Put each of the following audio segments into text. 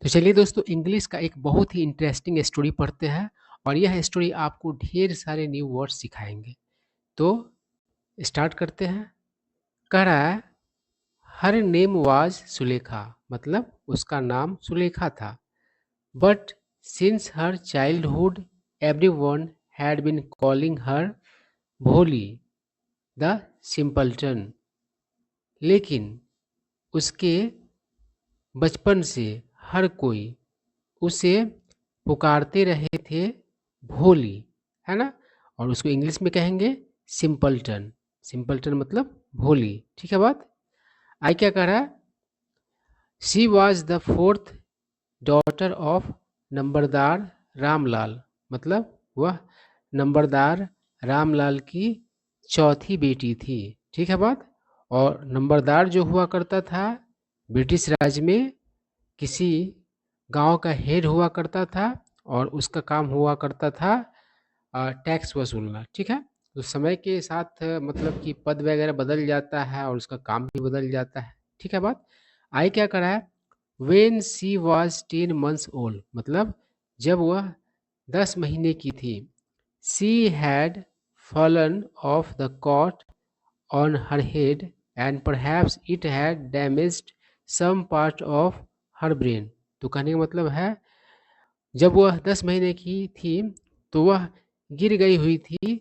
तो चलिए दोस्तों, इंग्लिश का एक बहुत ही इंटरेस्टिंग स्टोरी पढ़ते हैं और यह स्टोरी आपको ढेर सारे न्यू वर्ड्स सिखाएंगे। तो स्टार्ट करते हैं। कह रहा है, हर नेम वाज सुलेखा, मतलब उसका नाम सुलेखा था। But since her childhood everyone had been calling her Bholi the सिंपल्टन। लेकिन उसके बचपन से हर कोई उसे पुकारते रहे थे भोली, है ना। और उसको इंग्लिश में कहेंगे सिंपलटन। सिंपलटन मतलब भोली, ठीक है बात। आई क्या कह रहा है, she was the fourth daughter of नंबरदार रामलाल, मतलब वह नंबरदार रामलाल की चौथी बेटी थी, ठीक है बात। और नंबरदार जो हुआ करता था ब्रिटिश राज में, किसी गांव का हेड हुआ करता था और उसका काम हुआ करता था टैक्स वसूलना, ठीक है। तो समय के साथ मतलब कि पद वगैरह बदल जाता है और उसका काम भी बदल जाता है, ठीक है बात। आई क्या करा है, when she was 10 months old, मतलब जब वह 10 महीने की थी। She had fallen off the cot on her head and perhaps it had damaged some part of her brain. तो कहने का मतलब है, जब वह 10 महीने की थी तो वह गिर गई हुई थी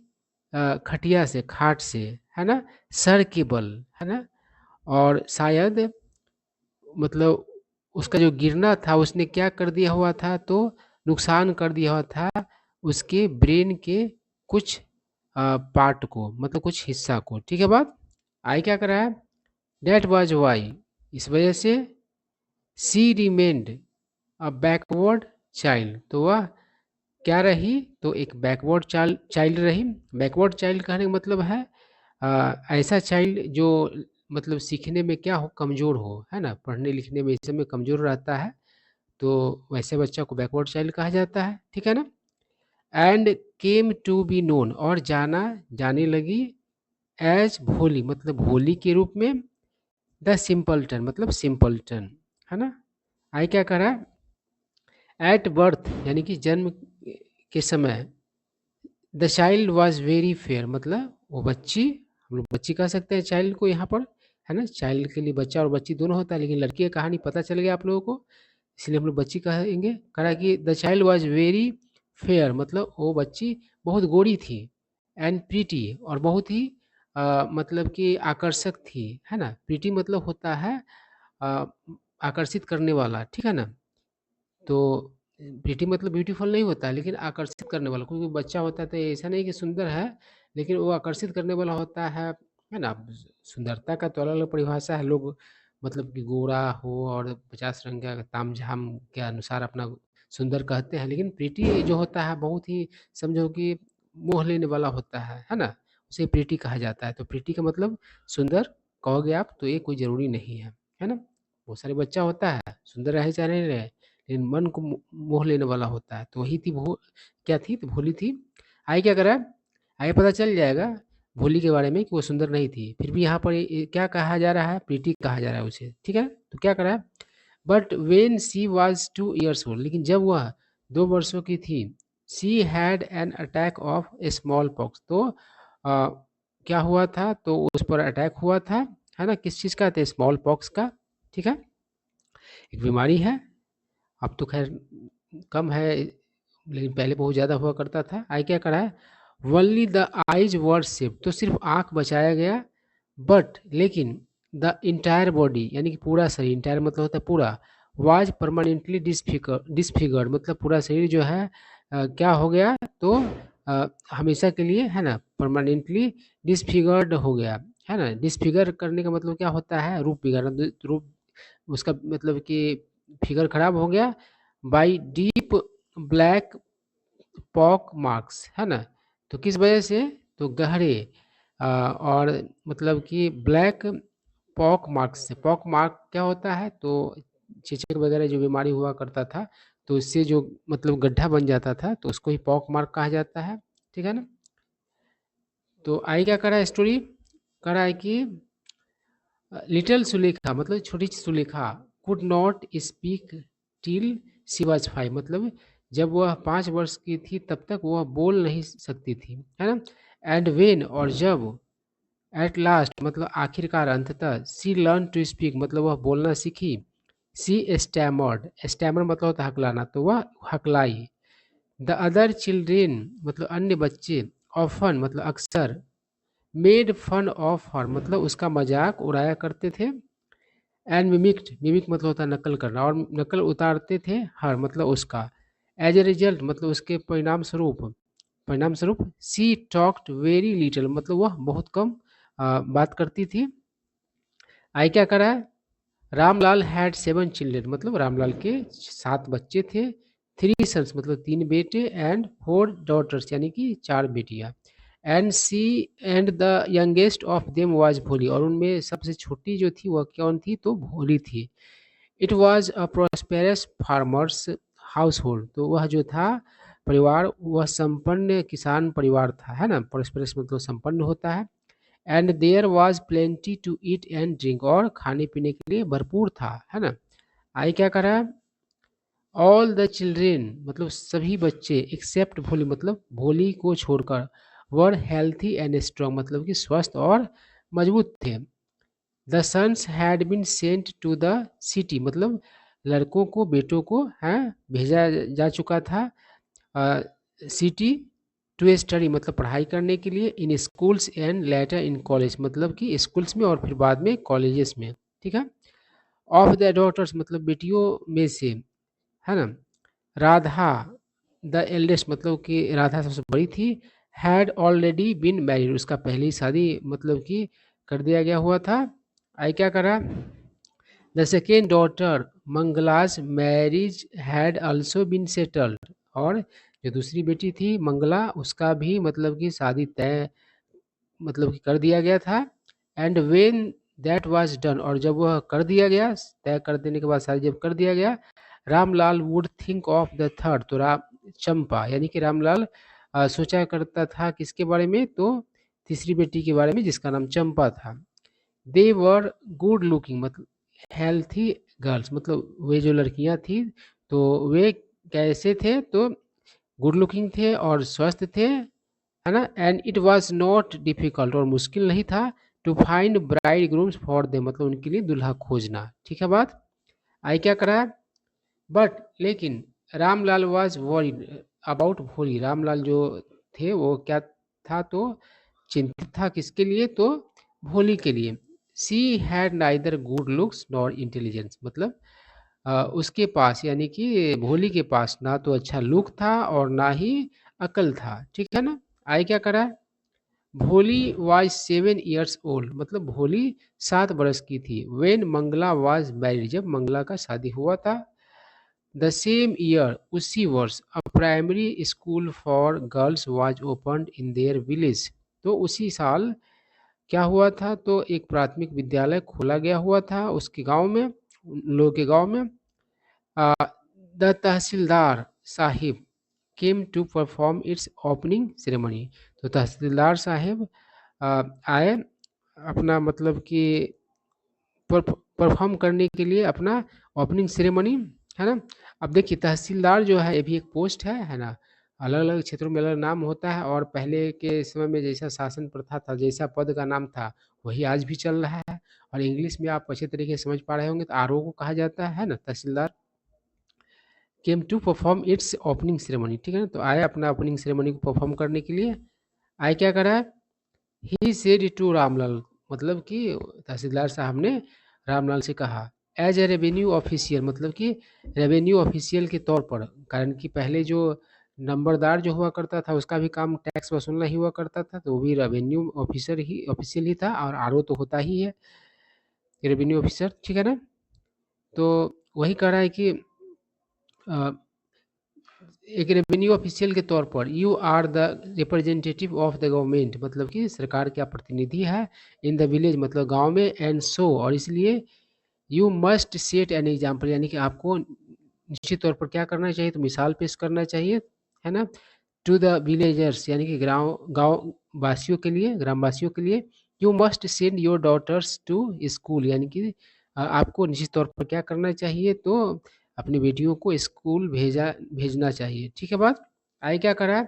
खटिया से, खाट से, है ना, सर के बल, है ना। और शायद मतलब उसका जो गिरना था उसने क्या कर दिया हुआ था, तो नुकसान कर दिया हुआ था उसके ब्रेन के कुछ पार्ट को, मतलब कुछ हिस्सा को, ठीक है बात। आई क्या कर रहा है, डेट वाज वाई, इस वजह से सी रिमेंड अ बैकवर्ड चाइल्ड, तो वह क्या रही, तो एक बैकवर्ड चाइल्ड रही। बैकवर्ड चाइल्ड कहने का मतलब है ऐसा चाइल्ड जो मतलब सीखने में क्या हो, कमज़ोर हो, है ना, पढ़ने लिखने में इस समय कमज़ोर रहता है, तो वैसे बच्चा को बैकवर्ड चाइल्ड कहा जाता है, ठीक है ना। And came to be known, और जाना जाने लगी एज भोली, मतलब भोली के रूप में। द सिंपलटन मतलब सिंपलटन, है ना। आई क्या कह रहा है, एट बर्थ यानी कि जन्म के समय, the child was very fair, मतलब वो बच्ची, हम लोग बच्ची कह सकते हैं चाइल्ड को यहाँ पर, है ना। चाइल्ड के लिए बच्चा और बच्ची दोनों होता है, लेकिन लड़की की कहानी पता चल गया आप लोगों को, इसलिए हम लोग बच्ची कहेंगे। कहा कि the child was very fair, मतलब वो बच्ची बहुत गोरी थी। एंड प्रीटी, और बहुत ही मतलब कि आकर्षक थी, है ना। प्रीटी मतलब होता है अ, आकर्षित करने वाला, ठीक है ना। तो प्रीटी मतलब ब्यूटीफुल नहीं होता है, लेकिन आकर्षित करने वाला, क्योंकि बच्चा होता है तो ऐसा नहीं कि सुंदर है, लेकिन वो आकर्षित करने वाला होता है ना। सुंदरता का तो अलग अलग परिभाषा है, लोग मतलब कि गोरा हो और 50 रंग का तामझाम के अनुसार अपना सुंदर कहते हैं, लेकिन प्रीटी जो होता है बहुत ही, समझो कि मोह लेने वाला होता है ना। उसे प्रीटी कहा जाता है। तो प्रीटी का मतलब सुंदर कहोगे आप, तो ये कोई ज़रूरी नहीं है ना। बहुत सारे बच्चा होता है सुंदर रहे चाहे नहीं रहे, लेकिन मन को मोह लेने वाला होता है, तो वही थी वो, क्या थी, तो भोली थी। आगे क्या करा, आगे पता चल जाएगा भोली के बारे में कि वो सुंदर नहीं थी, फिर भी यहाँ पर क्या कहा जा रहा है, प्रीटी कहा जा रहा है उसे, ठीक है। तो क्या करा, but when she was 2 years old, लेकिन जब वह 2 वर्षों की थी, she had an attack of a smallpox, तो क्या हुआ था, तो उस पर अटैक हुआ था, है ना। किस चीज़ का, तो स्मॉल पॉक्स का, ठीक है। एक बीमारी है, अब तो खैर कम है, लेकिन पहले बहुत ज़्यादा हुआ करता था। आई क्या करा है, only the eyes were saved, तो सिर्फ आँख बचाया गया। बट लेकिन द इंटायर बॉडी यानी कि पूरा शरीर, इंटायर मतलब होता है पूरा, वाज परमानेंटली डिसफिगर्ड, मतलब पूरा शरीर जो है क्या हो गया, तो हमेशा के लिए, है ना, परमानेंटली डिसफिगर्ड हो गया, है ना। डिसफिगर करने का मतलब क्या होता है, रूप बिगाड़ना, रूप उसका मतलब कि फिगर खराब हो गया। By deep black pock marks, है ना। तो किस वजह से, तो गहरे और मतलब कि ब्लैक पॉक मार्क्स से, पॉक मार्क क्या होता है, तो चेचक वगैरह जो बीमारी हुआ करता था, तो इससे जो मतलब गड्ढा बन जाता था, तो उसको ही पॉक मार्क कहा जाता है, ठीक है ना। तो आई क्या करा स्टोरी, करा है कि लिटिल सुलेखा मतलब छोटी सी Sulekha could not speak till she was 5, मतलब जब वह 5 वर्ष की थी तब तक वह बोल नहीं सकती थी, है ना? एंड व्हेन, और जब, एट लास्ट मतलब आखिरकार, अंततः, शी लर्न टू स्पीक मतलब वह बोलना सीखी, शी स्टैमर्ड, स्टैमर मतलब होता है हकलाना, तो वह हकलाई। द अदर चिल्ड्रेन मतलब अन्य बच्चे, ऑफन मतलब अक्सर, मेड फन ऑफ हर मतलब उसका मजाक उड़ाया करते थे, एंड मिमिक्ड, मिमिक मतलब होता है नकल करना, और नकल उतारते थे हर मतलब उसका। एज ए रिजल्ट मतलब उसके परिणाम स्वरूप, परिणाम स्वरूप, सी टॉक्ड वेरी लिटिल मतलब वह बहुत कम बात करती थी। आई क्या करा है, रामलाल हैड 7 चिल्ड्रेन मतलब रामलाल के 7 बच्चे थे, 3 सन्स मतलब 3 बेटे, एंड 4 डॉटर्स यानी कि 4 बेटियां, and she and the youngest of them was Bholi, और उनमें सबसे छोटी जो थी वह कौन थी, तो भोली थी। It was a prosperous farmers house hold, तो वह जो था परिवार वह संपन्न किसान परिवार था, है ना? प्रॉस्पेरस मतलब संपन्न होता है। And there was plenty to eat and drink, और खाने पीने के लिए भरपूर था, है ना? आई क्या करा, ऑल द चिल्ड्रेन मतलब सभी बच्चे, एक्सेप्ट भोली मतलब भोली को छोड़कर, वर हेल्थी एंड स्ट्रॉन्ग मतलब कि स्वस्थ और मजबूत थे। The sons had been sent to the city मतलब लड़कों को, बेटों को, हैं, भेजा जा चुका था सिटी, टू स्टडी मतलब पढ़ाई करने के लिए, इन schools and later in college मतलब कि स्कूल्स में और फिर बाद में कॉलेजेस में, ठीक है? ऑफ द डॉटर्स मतलब बेटियों में से, है ना? राधा द एल्डेस्ट मतलब कि राधा सबसे बड़ी थी, हैड ऑलरेडी बीन मैरिड उसका पहले ही शादी मतलब कि कर दिया गया हुआ था। आई क्या करा, the second daughter Mangla's marriage had also been settled, और जो दूसरी बेटी थी मंगला उसका भी मतलब कि शादी तय मतलब कि कर दिया गया था। And when that was done, और जब वह कर दिया गया, तय कर देने के बाद शादी जब कर दिया गया, Ramlal would think of the third, तो राम चंपा यानी कि रामलाल सोचा करता था किसके बारे में, तो तीसरी बेटी के बारे में जिसका नाम चंपा था। दे वर गुड लुकिंग मतलब हेल्थी गर्ल्स मतलब वे जो लड़कियां थी तो वे कैसे थे, तो गुड लुकिंग थे और स्वस्थ थे, है ना? And it was not difficult और मुश्किल नहीं था, to find bridegrooms for they मतलब उनके लिए दुल्हा खोजना, ठीक है बात? आई क्या करा, बट लेकिन रामलाल वाज वरीड अबाउट भोली, रामलाल जो थे वो क्या था, तो चिंतित था किसके लिए, तो भोली के लिए। She had neither good looks nor intelligence मतलब उसके पास यानी कि भोली के पास ना तो अच्छा लुक था और ना ही अकल था, ठीक है ना? आई क्या करा, भोली वाज 7 years ओल्ड मतलब भोली 7 बरस की थी, वेन मंगला वाज मैरिड जब मंगला का शादी हुआ था। द सेम ईयर उसी वर्ष a primary school for girls was opened in their village, तो उसी साल क्या हुआ था, तो एक प्राथमिक विद्यालय खोला गया हुआ था उसके गांव में, उन लोगों के गांव में। The tehsildar sahib came to perform its opening ceremony, तो तहसीलदार साहिब आए अपना मतलब कि परफॉर्म करने के लिए अपना ओपनिंग सेरेमनी, है ना? अब देखिए तहसीलदार जो है ये भी एक पोस्ट है ना? अलग अलग क्षेत्रों में अलग नाम होता है, और पहले के समय में जैसा शासन प्रथा था, जैसा पद का नाम था, वही आज भी चल रहा है। और इंग्लिश में आप अच्छे तरीके से समझ पा रहे होंगे, तो आरओ को कहा जाता है ना तहसीलदार। Came to perform its opening ceremony, ठीक है ना? तो आए अपना ओपनिंग सेरेमनी को परफॉर्म करने के लिए। आए क्या करा, ही सेड टू रामलाल मतलब कि तहसीलदार साहब ने रामलाल से कहा, एज ए रेवेन्यू ऑफिशियल मतलब कि रेवेन्यू ऑफिशियल के तौर पर, कारण कि पहले जो नंबरदार जो हुआ करता था उसका भी काम टैक्स वसूलना ही हुआ करता था, तो वो भी रेवेन्यू ऑफिसर ही ऑफिशियल ही था, और आरओ तो होता ही है रेवेन्यू ऑफिसर, ठीक है ना? तो वही कह रहा है कि अ, एक रेवेन्यू ऑफिशियल के तौर पर, you are the representative of the government मतलब कि सरकार का प्रतिनिधि है, इन द विलेज मतलब गांव में, एंड सो और इसलिए, you must set an example यानी कि आपको निश्चित तौर पर क्या करना चाहिए, तो मिसाल पेश करना चाहिए, है ना? टू द विलेजर्स यानी कि गाँव गाँव वासियों के लिए, ग्रामवासियों के लिए। You must send your daughters to school यानी कि आपको निश्चित तौर पर क्या करना चाहिए, तो अपनी बेटियों को स्कूल भेजना चाहिए। ठीक है बात। आगे क्या करा,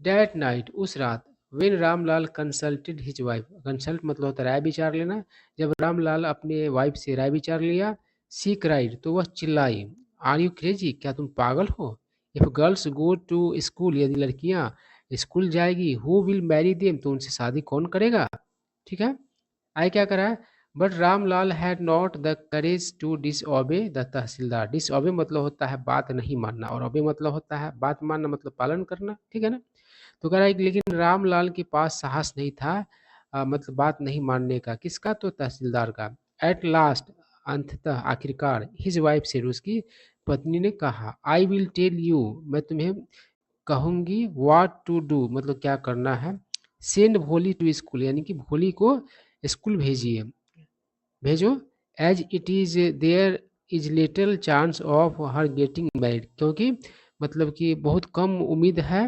डैट नाइट, उस रात, when Ramlal consulted his wife, consult मतलब होता है राय विचार लेना, जब रामलाल अपने वाइफ से राय विचार लिया, सी क्राइड, तो वह चिल्लाई, आर यू क्रेजी, क्या तुम पागल हो, if girls go to school, यदि लड़कियां स्कूल जाएगी, हु विल मैरी देम, तो उनसे शादी कौन करेगा। ठीक है। आगे क्या करा है, but Ramlal had not the courage to disobey the tehsildar, disobey मतलब होता है बात नहीं मानना, और ओबे मतलब होता है बात मानना, मतलब पालन करना। ठीक है ना। तो कह रहा है कि लेकिन रामलाल के पास साहस नहीं था, मतलब बात नहीं मानने का, किसका, तो तहसीलदार का। एट लास्ट, अंततः आखिरकार, हिज वाइफ से, उसकी पत्नी ने कहा, आई विल टेल यू, मैं तुम्हें कहूंगी, व्हाट टू डू, मतलब क्या करना है, सेंड भोली टू स्कूल, यानी कि भोली को स्कूल भेजिए, भेजो, as it is there is little chance of her getting married, क्योंकि मतलब कि बहुत कम उम्मीद है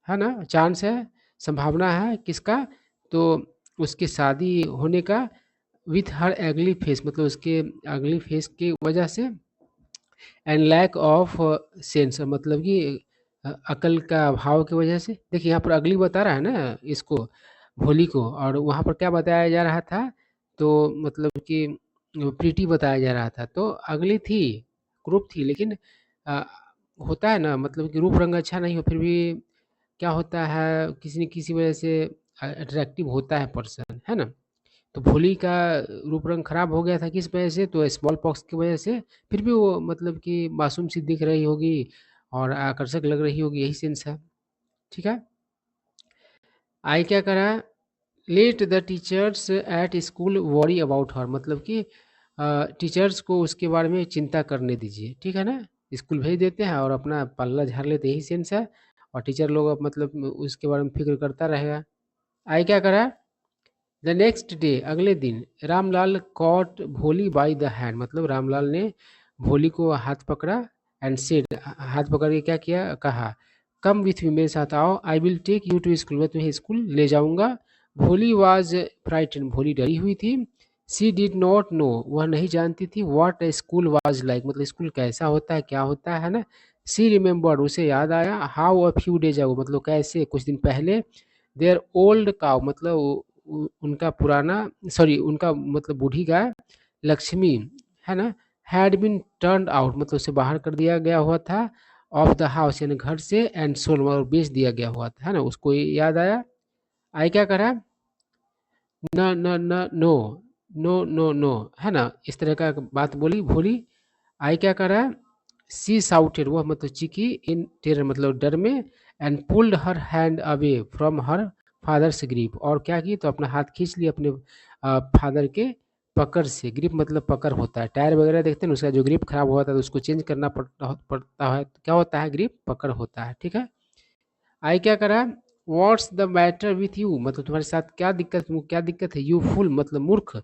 ना, चांस है, संभावना है, किसका, तो उसकी शादी होने का, विथ हर एगली फेस, मतलब उसके अगली फेस की वजह से, एंड लैक ऑफ सेंस, मतलब कि अकल का अभाव की वजह से। देखिए यहाँ पर अगली बता रहा है ना इसको, भोली को, और वहाँ पर क्या बताया जा रहा था, तो मतलब कि प्रीति बताया जा रहा था, तो अगली थी, क्रूप थी, लेकिन अ, होता है ना, मतलब कि रूप रंग अच्छा नहीं हो, फिर भी क्या होता है, किसी न किसी वजह से अट्रैक्टिव होता है पर्सन, है ना। तो भोली का रूप रंग खराब हो गया था किस वजह से, तो स्मॉल पॉक्स की वजह से, फिर भी वो मतलब कि मासूम सी दिख रही होगी और आकर्षक लग रही होगी, यही सेंस है। ठीक है। आई क्या करा, let the teachers at school worry about her, मतलब कि टीचर्स को उसके बारे में चिंता करने दीजिए। ठीक है ना। स्कूल भेज देते हैं और अपना पल्ला झाड़ लेते, यही सेंस है, और टीचर लोग अब मतलब उसके बारे में फिक्र करता रहेगा। आई क्या करा, द नेक्स्ट डे, अगले दिन, रामलाल कॉट भोली बाई द हैंड, मतलब रामलाल ने भोली को हाथ पकड़ा, एंड सेड, हाथ पकड़ के क्या किया, कहा, कम विथ मी, मेरे साथ आओ, I will take you to school, मैं तुम्हें स्कूल ले जाऊंगा। भोली वाज फ्राइटन, भोली डरी हुई थी। सी डिड नॉट नो, वह नहीं जानती थी, what A school was like, मतलब स्कूल कैसा होता है, क्या होता है ना। सी रिमेम्बर्ड, उसे याद आया, how a few days ago, मतलब कैसे कुछ दिन पहले, देयर ओल्ड काउ, मतलब उनका पुराना, सॉरी उनका मतलब बूढ़ी गाय, लक्ष्मी, है ना, हैड बीन टर्न आउट, मतलब उसे बाहर कर दिया गया हुआ था, ऑफ द हाउस, यानी घर से, एंड सोल, और बेच दिया गया हुआ था, है ना, उसको याद आया। आई क्या करा, न न न नो, नो नो नो, है ना, इस तरह का बात बोली भोली। आई क्या करा, सी साउटेड, वह मतलब चीखी, इन टेरर मतलब डर में, and pulled her hand away from her father's grip, और क्या की, तो अपना हाथ खींच लिया अपने फादर के पकड़ से। ग्रिप मतलब पकड़ होता है, टायर वगैरह देखते हैं ना, उसका जो ग्रिप खराब हुआ था तो उसको चेंज करना पड़ता है, तो क्या होता है, ग्रिप पकड़ होता है। ठीक है। आई क्या करा, what's the matter with you, मतलब तुम्हारे साथ क्या दिक्कत, क्या दिक्कत है, यू फुल मतलब मूर्ख,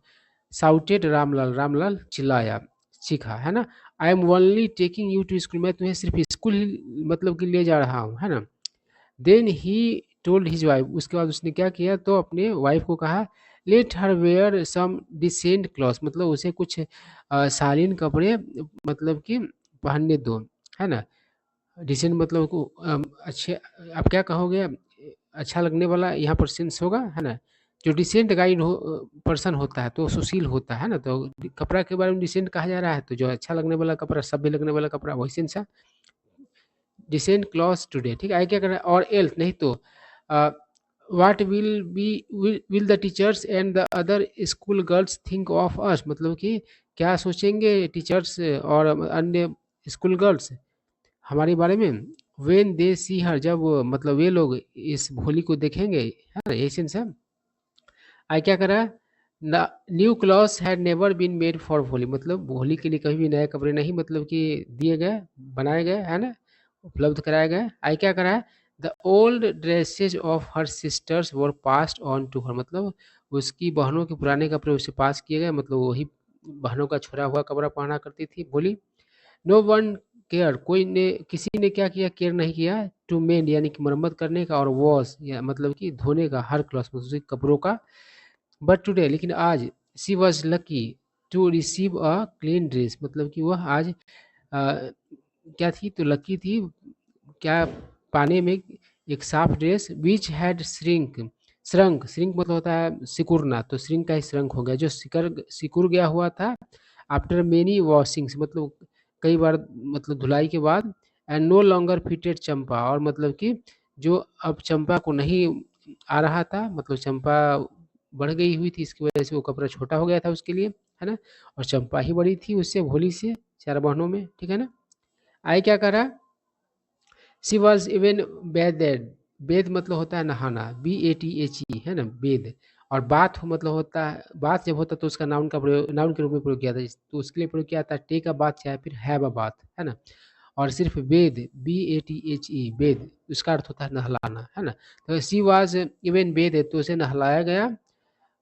साउटेड रामलाल, रामलाल चिल्लाया, चीखा, है ना। I am only taking you to school, मैं तुम्हें सिर्फ स्कूल मतलब कि ले जा रहा हूँ, है ना। Then he told his wife, उसके बाद उसने क्या किया, तो अपने वाइफ को कहा, let her wear some decent cloth, मतलब उसे कुछ शालीन कपड़े मतलब कि पहनने दो, है ना। डिसेंट मतलब को अच्छे, आप क्या कहोगे, अच्छा लगने वाला यहाँ पर सेंस होगा, है ना। जो डिसेंट गाइड हो पर्सन होता है तो सुशील होता है ना, तो कपड़ा के बारे में डिसेंट कहा जा रहा है, तो जो अच्छा लगने वाला कपड़ा, सभ्य लगने वाला कपड़ा, वही सेंस है, डिसेंट क्लॉथ टुडे। ठीक है। आगे क्या करना है, और एल्स नहीं तो, what will be, will the teachers and the other school girls think of us, मतलब कि क्या सोचेंगे टीचर्स और अन्य स्कूल गर्ल्स हमारे बारे में, वेन दे सी हर, जब मतलब वे लोग इस भोली को देखेंगे, है ना, यही सेंस है। आई क्या करा, new clothes had never been made for Bholi, मतलब भोली के लिए कभी भी नए कपड़े नहीं मतलब कि दिए गए, बनाए गए, है ना, उपलब्ध कराए गए। आई क्या करा, the old dresses of her sisters were passed on to her, मतलब उसकी बहनों के पुराने कपड़े उसे पास किए गए, मतलब वही बहनों का छोड़ा हुआ कपड़ा पहना करती थी भोली। नो वन केयर, कोई ने किसी ने क्या किया, केयर नहीं किया, टू मेंड यानी कि मरम्मत करने का, और वॉश या मतलब कि धोने का, हर क्लॉथ मतलब उसके कपड़ों का। बट टुडे, लेकिन आज, she was lucky to receive a clean dress, मतलब कि वह आज क्या थी तो लकी थी, क्या पाने में एक साफ ड्रेस विच हैड श्रंक मतलब होता है सिकुड़ना, तो श्रिंक का ही श्रंक हो गया, जो सिकुड़ गया हुआ था आफ्टर मेनी वॉशिंग्स, मतलब कई बार मतलब धुलाई के बाद, एंड नो लॉन्गर फिटेड चंपा, और मतलब कि जो अब चंपा को नहीं आ रहा था, मतलब चंपा बढ़ गई हुई थी, इसकी वजह से वो कपड़ा छोटा हो गया था उसके लिए, है ना, और चंपा ही बड़ी थी उससे, भोली से, 4 बहनों में, ठीक है ना। आगे क्या करा, शी वॉज इवन बेदेड, बेद मतलब होता है नहाना, BATHE, है ना, बेद, और बाथ मतलब होता है, बाथ जब होता है तो उसका नाउन का प्रयोग, नाउन के रूप में प्रयोग किया था, तो उसके लिए प्रयोग किया था टेक अ बाथ या फिर हैव अ बाथ, है ना। और सिर्फ वेद, BATHE, वेद, उसका अर्थ होता है नहलाना, है ना। तो शी वाज इवन वेद, तो उसे नहलाया गया,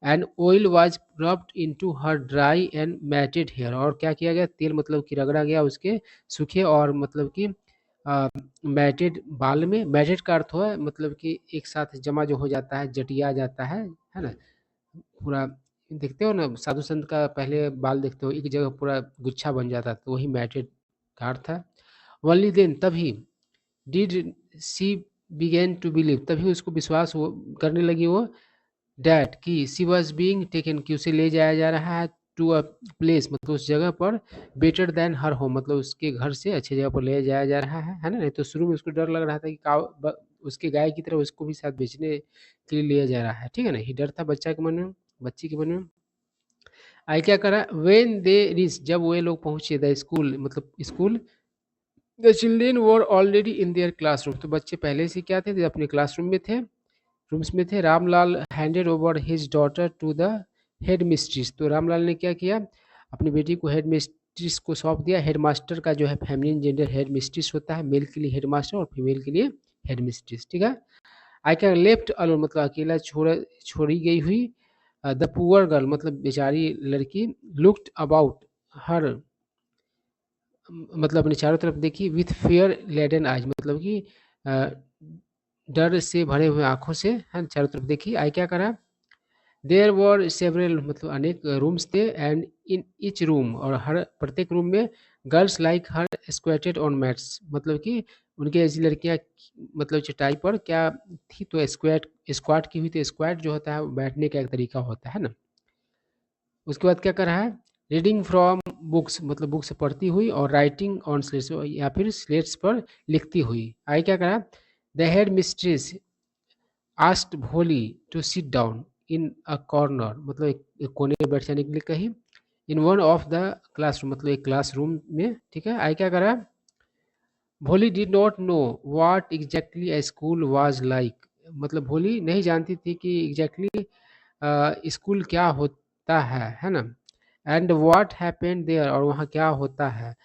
and oil was rubbed into her dry and matted hair, और क्या किया गया, तेल मतलब कि रगड़ा गया उसके सूखे और मतलब कि मैटेड बाल में, मैटेड का अर्थ है मतलब कि एक साथ जमा जो हो जाता है, जटिया जाता है ना, पूरा देखते हो ना, साधु संत का पहले बाल देखते हो एक जगह पूरा गुच्छा बन जाता है, तो वही मैटेड का अर्थ है। ओनली देन, तभी, did she begin to believe, तभी उसको विश्वास करने लगी वो, डैट कि सी वॉज बीइंग टेकन, कि उसे ले जाया जा रहा है टू अ प्लेस, मतलब उस जगह पर, बेटर देन हर होम, मतलब उसके घर से अच्छी जगह पर ले जाया जा रहा है ना। नहीं तो शुरू में उसको डर लग रहा था कि उसके गाय की तरह उसको भी साथ बेचने के लिए लिया जा रहा है, ठीक है ना, ही डर था बच्चा के मन में, बच्ची के मन में। आई क्या करा, वेन दे रिच, जब वे लोग पहुंचे द स्कूल, मतलब school, the children were already in their classroom, तो बच्चे पहले से क्या थे, अपने क्लासरूम में थे, रूम्स में थे। Ramlal handed over his daughter to the headmistress, तो रामलाल ने क्या किया, अपनी बेटी को हेड मिस्ट्रेस को सौंप दिया। हेड मास्टर का जो है फेमिनिन जेंडर हेड मिस्ट्रेस होता है, मेल के लिए हेड मास्टर और फीमेल के लिए हेड मिस्ट्रेस, ठीक है। आई कैन लेफ्ट अलोन, मतलब अकेला छोड़ी गई हुई, द पुअर गर्ल मतलब बेचारी लड़की, लुक्ड अबाउट हर, मतलब अपने चारों तरफ देखी, विथ फेयर लेडन आइज, मतलब कि अ, डर से भरे हुए आंखों से, है, चारों तरफ देखी। आई क्या करा, देयर वर सेवरल, मतलब अनेक रूम्स थे, एंड इन ईच रूम, और हर प्रत्येक रूम में, girls like her squatted on mats, मतलब कि उनके ऐसी लड़कियां मतलब चटाई पर क्या थी, तो स्क्वाट की हुई, तो स्क्वाट जो होता है वो बैठने का एक तरीका होता है ना। उसके बाद क्या कर रहा है, रीडिंग फ्रॉम बुक्स, मतलब बुक से पढ़ती हुई, और राइटिंग ऑन स्लेट्स, या फिर स्लेट्स पर लिखती हुई। आई क्या करा, the headmistress asked Bholi to sit down in a corner, मतलब एक कोने में बैठ जाने के लिए कही, in one of the classroom, मतलब एक क्लासरूम में, ठीक है। आई क्या करा, भोली did not know what exactly a school was like, मतलब भोली नहीं जानती थी कि एग्जैक्टली स्कूल क्या होता है ना, एंड व्हाट हैपेंड देयर, और वहाँ क्या होता है।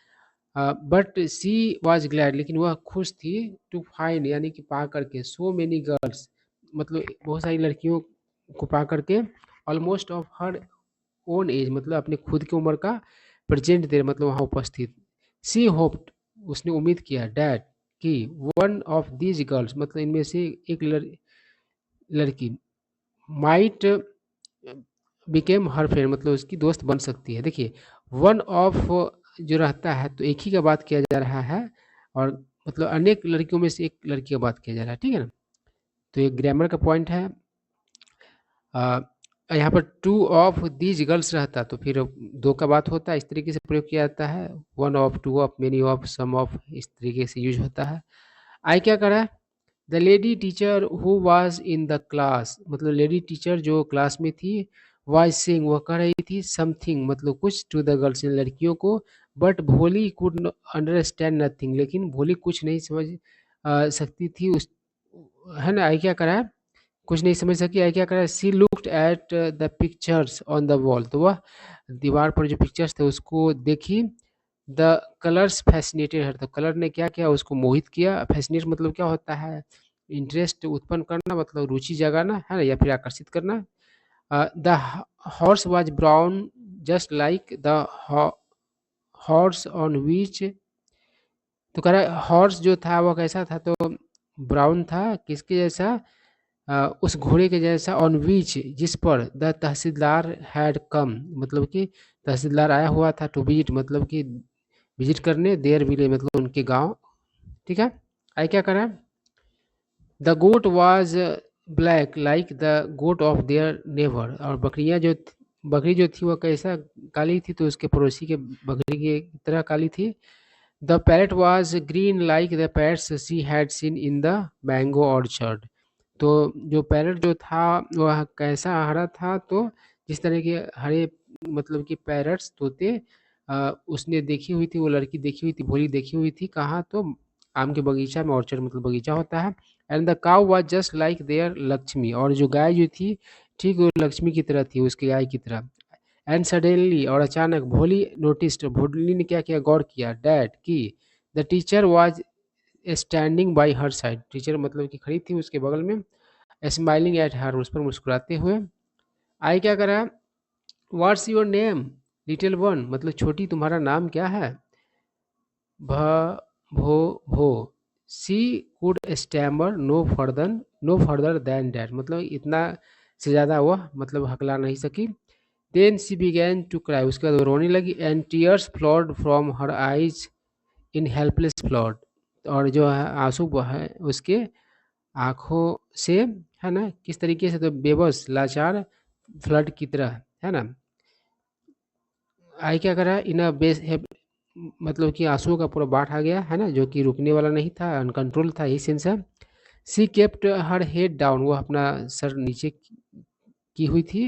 बट सी वाज ग्लैड, लेकिन वह खुश थी, टू फाइंड, यानी कि पा करके, सो मेनी गर्ल्स, मतलब बहुत सारी लड़कियों को पा करके, almost of her own age, मतलब अपने खुद की उम्र का, प्रेजेंट देर, मतलब वहाँ उपस्थित। सी होप्ड, उसने उम्मीद किया, डैट कि वन ऑफ दीज गर्ल्स, मतलब इनमें से एक लड़की, माइट बिकेम हर फ्रेंड, मतलब उसकी दोस्त बन सकती है। देखिए, वन ऑफ जो रहता है तो एक ही का बात किया जा रहा है, और मतलब अनेक लड़कियों में से एक लड़की का बात किया जा रहा है, ठीक है ना। तो ये ग्रामर का पॉइंट है। अ, यहाँ पर टू ऑफ दीज गर्ल्स रहता तो फिर दो का बात होता है, इस तरीके से प्रयोग किया जाता है। One of, two of, many of, some of, इस तरीके से यूज होता है। आई क्या करा, the lady teacher who was in the class, मतलब लेडी टीचर जो क्लास में थी, वाज सेइंग, वह कह रही थी, समथिंग मतलब कुछ, टू द गर्ल्स लड़कियों को, बट भोली कुड अंडरस्टैंड नथिंग, लेकिन भोली कुछ नहीं समझ सकती थी उस, है ना। आई क्या करा, कुछ नहीं समझ सकी। आई क्या करा, she looked at the pictures on the wall, तो वह दीवार पर जो पिक्चर्स थे उसको देखी। द कलर्स फैसिनेटेड हर, तो कलर ने क्या किया, उसको मोहित किया। फैसिनेट मतलब क्या होता है, इंटरेस्ट उत्पन्न करना, मतलब रुचि जगाना, है ना, या फिर आकर्षित करना। The horse was brown just like the horse on which, तो कह रहा है हॉर्स जो था वह कैसा था, तो ब्राउन था, किसके जैसा, उस घोड़े के जैसा, ऑन विच, जिस पर, द तहसीलदार हैड कम, मतलब कि तहसीलदार आया हुआ था, टू बीट मतलब कि विजिट करने, देयर विलेज मतलब उनके गांव। ठीक है, आगे क्या करा, the goat was black like the goat of their neighbour, और बकरी जो थी वह कैसा काली थी, तो उसके पड़ोसी के बकरी की तरह काली थी। The parrot was green like the pets she had seen in the mango orchard, तो जो पैरेट जो था वह कैसा हरा था, तो जिस तरह के हरे मतलब कि पैरट्स तोते उसने देखी हुई थी, वो लड़की देखी हुई थी, भोली देखी हुई थी, कहाँ, तो आम के बगीचा में, ऑर्चर्ड मतलब बगीचा होता है। And the cow was just like their Lakshmi, और जो गाय जो थी ठीक वो लक्ष्मी की तरह थी, उसकी गाय की तरह। एंड सडनली, और अचानक, भोली नोटिस्ड, भोली ने क्या किया, गौर किया, डैट की the teacher was standing by her side, teacher मतलब कि खड़ी थी उसके बगल में, स्माइलिंग एट हर, उस पर मुस्कुराते हुए। आई क्या करा, what's your name little one, मतलब छोटी तुम्हारा नाम क्या है। भ भो भो, she could stammer no further than that, मतलब इतना से ज़्यादा वह मतलब हकला नहीं सकी। Then she began to cry, उसके बाद वो रोने लगी, and tears flowed from her eyes in helpless flood, और जो है आंसू है उसके आँखों से, है ना, किस तरीके से, तो बेबस लाचार फ्लड की तरह, है ना। आई क्या करा, इन अ बेस मतलब कि आंसुओं का पूरा बाढ़ आ गया, है ना, जो कि रुकने वाला नहीं था, अनकंट्रोल था, यही सेंस है। She kept her head down, वो अपना सर नीचे की हुई थी।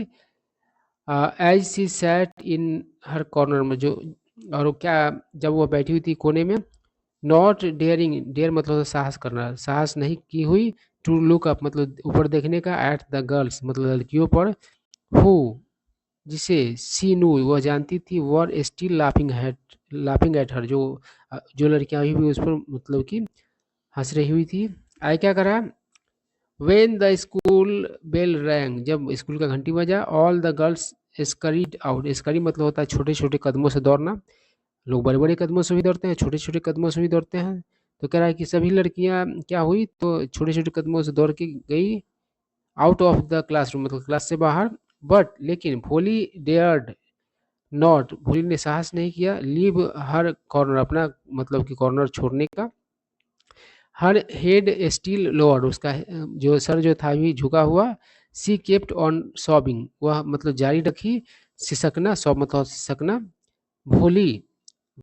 As she sat in her corner में, जो और वो क्या, जब वो बैठी हुई थी कोने में, नॉट डेयरिंग, डेयर मतलब होता है साहस करना, साहस नहीं की हुई, टू लुक अप मतलब ऊपर देखने का, एट द गर्ल्स मतलब लड़कियों पर, हु जिसे सी नु वह जानती थी, were still laughing at her, जो लड़कियां अभी भी उस पर मतलब कि हंस रही हुई थी। आए क्या करा, when the school bell rang, जब स्कूल का घंटी बजा, all the girls scurried out, scurry मतलब होता है छोटे छोटे कदमों से दौड़ना, लोग बड़े बड़े कदमों से भी दौड़ते हैं, छोटे छोटे कदमों से भी दौड़ते हैं, तो कह रहा है कि सभी लड़कियां क्या हुई, तो छोटे छोटे कदमों से दौड़ के गई आउट ऑफ द क्लासरूम मतलब क्लास से बाहर। बट लेकिन भोली डेयर्ड नॉट, भोली ने साहस नहीं किया, लीव हर कॉर्नर, अपना मतलब कि कॉर्नर छोड़ने का। हर हेड स्टिल लोअर्ड, उसका जो सर जो था भी झुका हुआ। सी केप्ट ऑन सॉबिंग, वह मतलब जारी रखी सिसकना, सॉब मतलब सिसकना। भोली,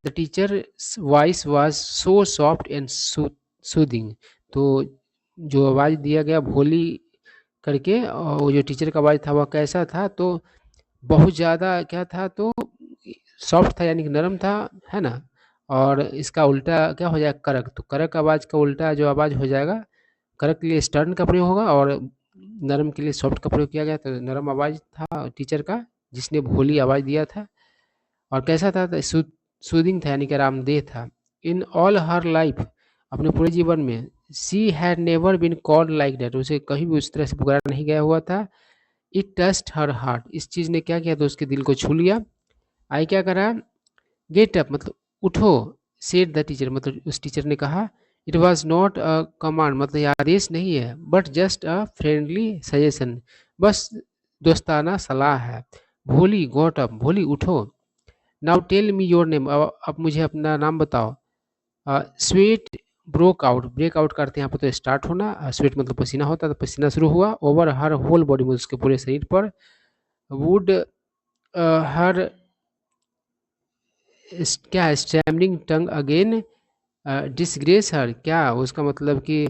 the teacher voice was so soft and soothing, तो जो आवाज़ दिया गया भोली करके, और वो जो टीचर का आवाज़ था वह कैसा था, तो बहुत ज़्यादा क्या था, तो सॉफ्ट था यानी कि नरम था, है ना। और इसका उल्टा क्या हो जाएगा, करक, तो करक आवाज़ का उल्टा जो आवाज़ हो जाएगा, करक के लिए स्टर्न का प्रयोग होगा, और नरम के लिए सॉफ्ट का प्रयोग किया गया, तो नरम आवाज़ था टीचर का जिसने भोली आवाज़ दिया था। और कैसा था, तो सूदिंग था यानी कि आरामदेह था। इन ऑल हर लाइफ, अपने पूरे जीवन में, she had never been called like that, उसे कहीं भी उस तरह से पुकारा नहीं गया हुआ था। इट टस्ट हर हार्ट, इस चीज़ ने क्या किया, तो उसके दिल को छू लिया। आई क्या करा, गेट अप मतलब उठो, सेड द टीचर मतलब उस टीचर ने कहा। It was not a command मतलब यह आदेश नहीं है, but just a friendly suggestion, बस दोस्ताना सलाह है। भोली गॉट अप, भोली उठो। Now tell me your name, अब मुझे अपना नाम बताओ। Sweat broke out, break out करते हैं यहाँ पर, तो स्टार्ट होना, स्वेट मतलब पसीना होता है, तो पसीना शुरू हुआ, ओवर हर होल बॉडी में उसके पूरे शरीर पर। वुड हर क्या स्टैमरिंग टंग अगेन डिसग्रेस हर, क्या उसका मतलब कि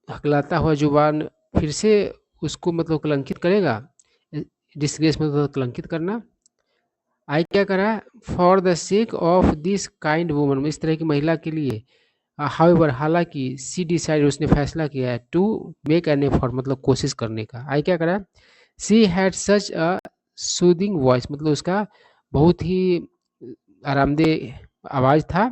हकलाता हुआ जुबान फिर से उसको मतलब कलंकित करेगा, डिसग्रेस मतलब कलंकित करना। आई क्या करा, for the sake of this kind woman, इस तरह की महिला के लिए। हाउएवर हालांकि, सी डिसाइड उसने फैसला किया है, टू मेक एन एफर्ट मतलब कोशिश करने का। आई क्या करा, she had such a soothing voice मतलब उसका बहुत ही आरामदेह आवाज़ था।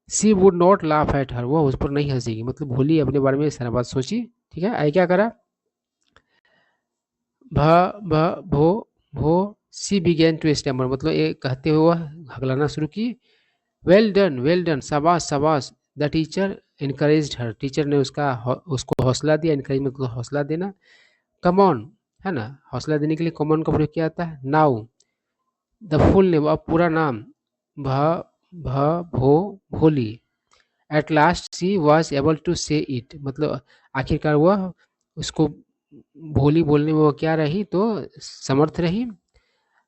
She would not laugh at her, वो उस पर नहीं हंसेगी, मतलब भोली अपने बारे में सारा बात सोची। ठीक है, आई क्या करा, भ भ भो भो, सी बिगेन टू स्टैमर मतलब ये कहते हुए वह हकलाना शुरू की। वेल डन, शाबाश शाबाश। The teacher encouraged her, teacher ने उसको हौसला दिया, इनकरेज मतलब हौसला देना। कम ऑन, है ना, हौसला देने के लिए कॉमन का प्रयोग किया जाता है। नाउ द फुल नेम, अब पूरा नाम। भ भो Bholi. At last she was able to say it, मतलब आखिरकार वह उसको भोली बोलने में वो क्या रही, तो समर्थ रही।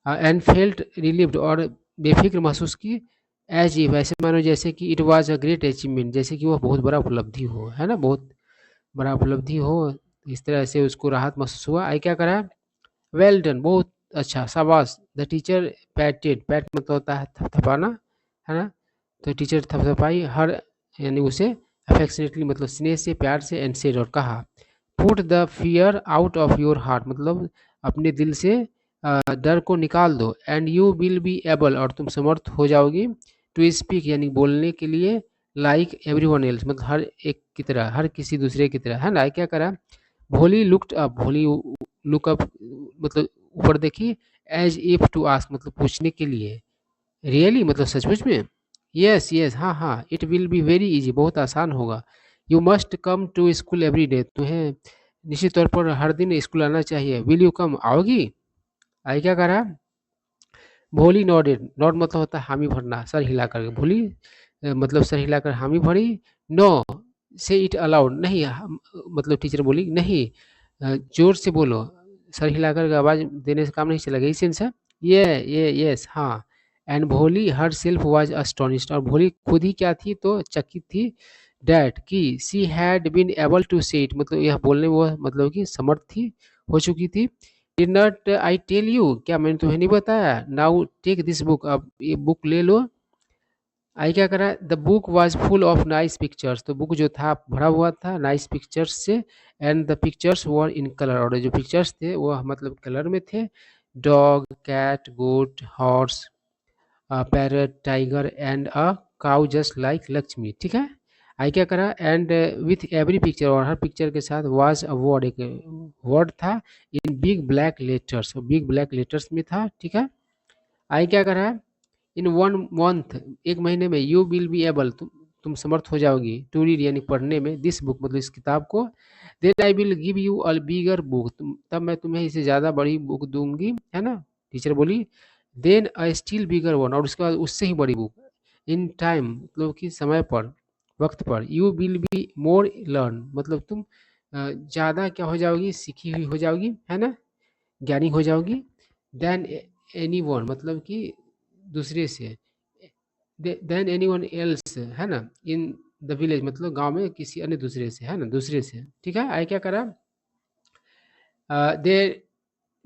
एंड फेल्ट रिलीव्ड, और बेफिक्र महसूस की। एज इफ, ऐसे मानो जैसे कि it was a great achievement, जैसे कि वह बहुत बड़ा उपलब्धि हो, है ना, बहुत बड़ा उपलब्धि हो। इस तरह से उसको राहत महसूस हुआ। आई क्या करा, वेल डन, बहुत अच्छा, शाबाश। द टीचर पैटेड, पैट मतलब होता है थपथपाना, है ना, तो टीचर थपथपाई हर, यानी उसे अफेक्शनेटली मतलब स्नेह से, प्यार से, एंड सेड, और कहा, put the fear out of your heart, मतलब अपने दिल से डर को निकाल दो। And you will be able, और तुम समर्थ हो जाओगी, टू स्पीक, यानी बोलने के लिए, लाइक एवरी वन एल्स, मतलब हर एक की तरह, हर किसी दूसरे की तरह, है ना। क्या करा, भोली लुक्ड अप, भोली लुक अप मतलब ऊपर देखी, एज इफ टू आस्क, मतलब पूछने के लिए, रियली मतलब सचमुच में, यस यस, हाँ हाँ, it will be very easy, बहुत आसान होगा। You must come to school every day, तुम्हें निश्चित तौर पर हर दिन स्कूल आना चाहिए। विल यू कम, आओगी। आई क्या करा, भोली नॉडेड, नॉड मतलब होता है हामी भरना, सर हिला करके, भोली मतलब सर हिलाकर हामी भरी। नो, से इट अलाउड, नहीं मतलब टीचर बोली नहीं, जोर से बोलो, सर हिलाकर आवाज देने से काम नहीं चलेगा, यही सेंस है। ये यस, हाँ। एंड भोली हर सेल्फ वाज अस्टोनिश्ड, और भोली खुद ही क्या थी, तो चकित थी। डैट की she had been able to say it, मतलब यह बोलने में वह मतलब कि समर्थ थी, हो चुकी थी। Did not I tell you, क्या मैंने तुम्हें नहीं बताया। नाउ टेक दिस बुक, अब ये बुक ले लो। आई क्या करा, the book was full of nice pictures, तो बुक जो था भरा हुआ था नाइस पिक्चर्स से। And the pictures were in colour, और जो पिक्चर्स थे वह मतलब कलर में थे। Dog, cat, goat, horse, parrot, tiger, and a cow just like Lakshmi, ठीक है। आई क्या करा, एंड विथ एवरी पिक्चर, और हर पिक्चर के साथ वाज अ वर्ड, एक वर्ड था, in big black letters, big black letters में था, ठीक है। आई क्या करा, इन वन मंथ, एक महीने में, यू विल बी एबल, तुम समर्थ हो जाओगी, टू रीड यानी पढ़ने में, दिस बुक मतलब इस किताब को। Then I will give you a bigger book, तब मैं तुम्हें इसे ज़्यादा बड़ी बुक दूंगी, है ना। टीचर बोली, then a still bigger one, और उसके बाद उससे ही बड़ी बुक। इन टाइम मतलब कि समय पर, वक्त पर, you will be more learn, मतलब तुम ज़्यादा क्या हो जाओगी, सीखी हुई हो जाओगी, है ना, ज्ञानी हो जाओगी। देन एनी वन मतलब कि दूसरे से, देन एनी वन एल्स, है ना, इन द विलेज मतलब गांव में किसी अन्य दूसरे से, है ना, दूसरे से, ठीक है। आई क्या करा, they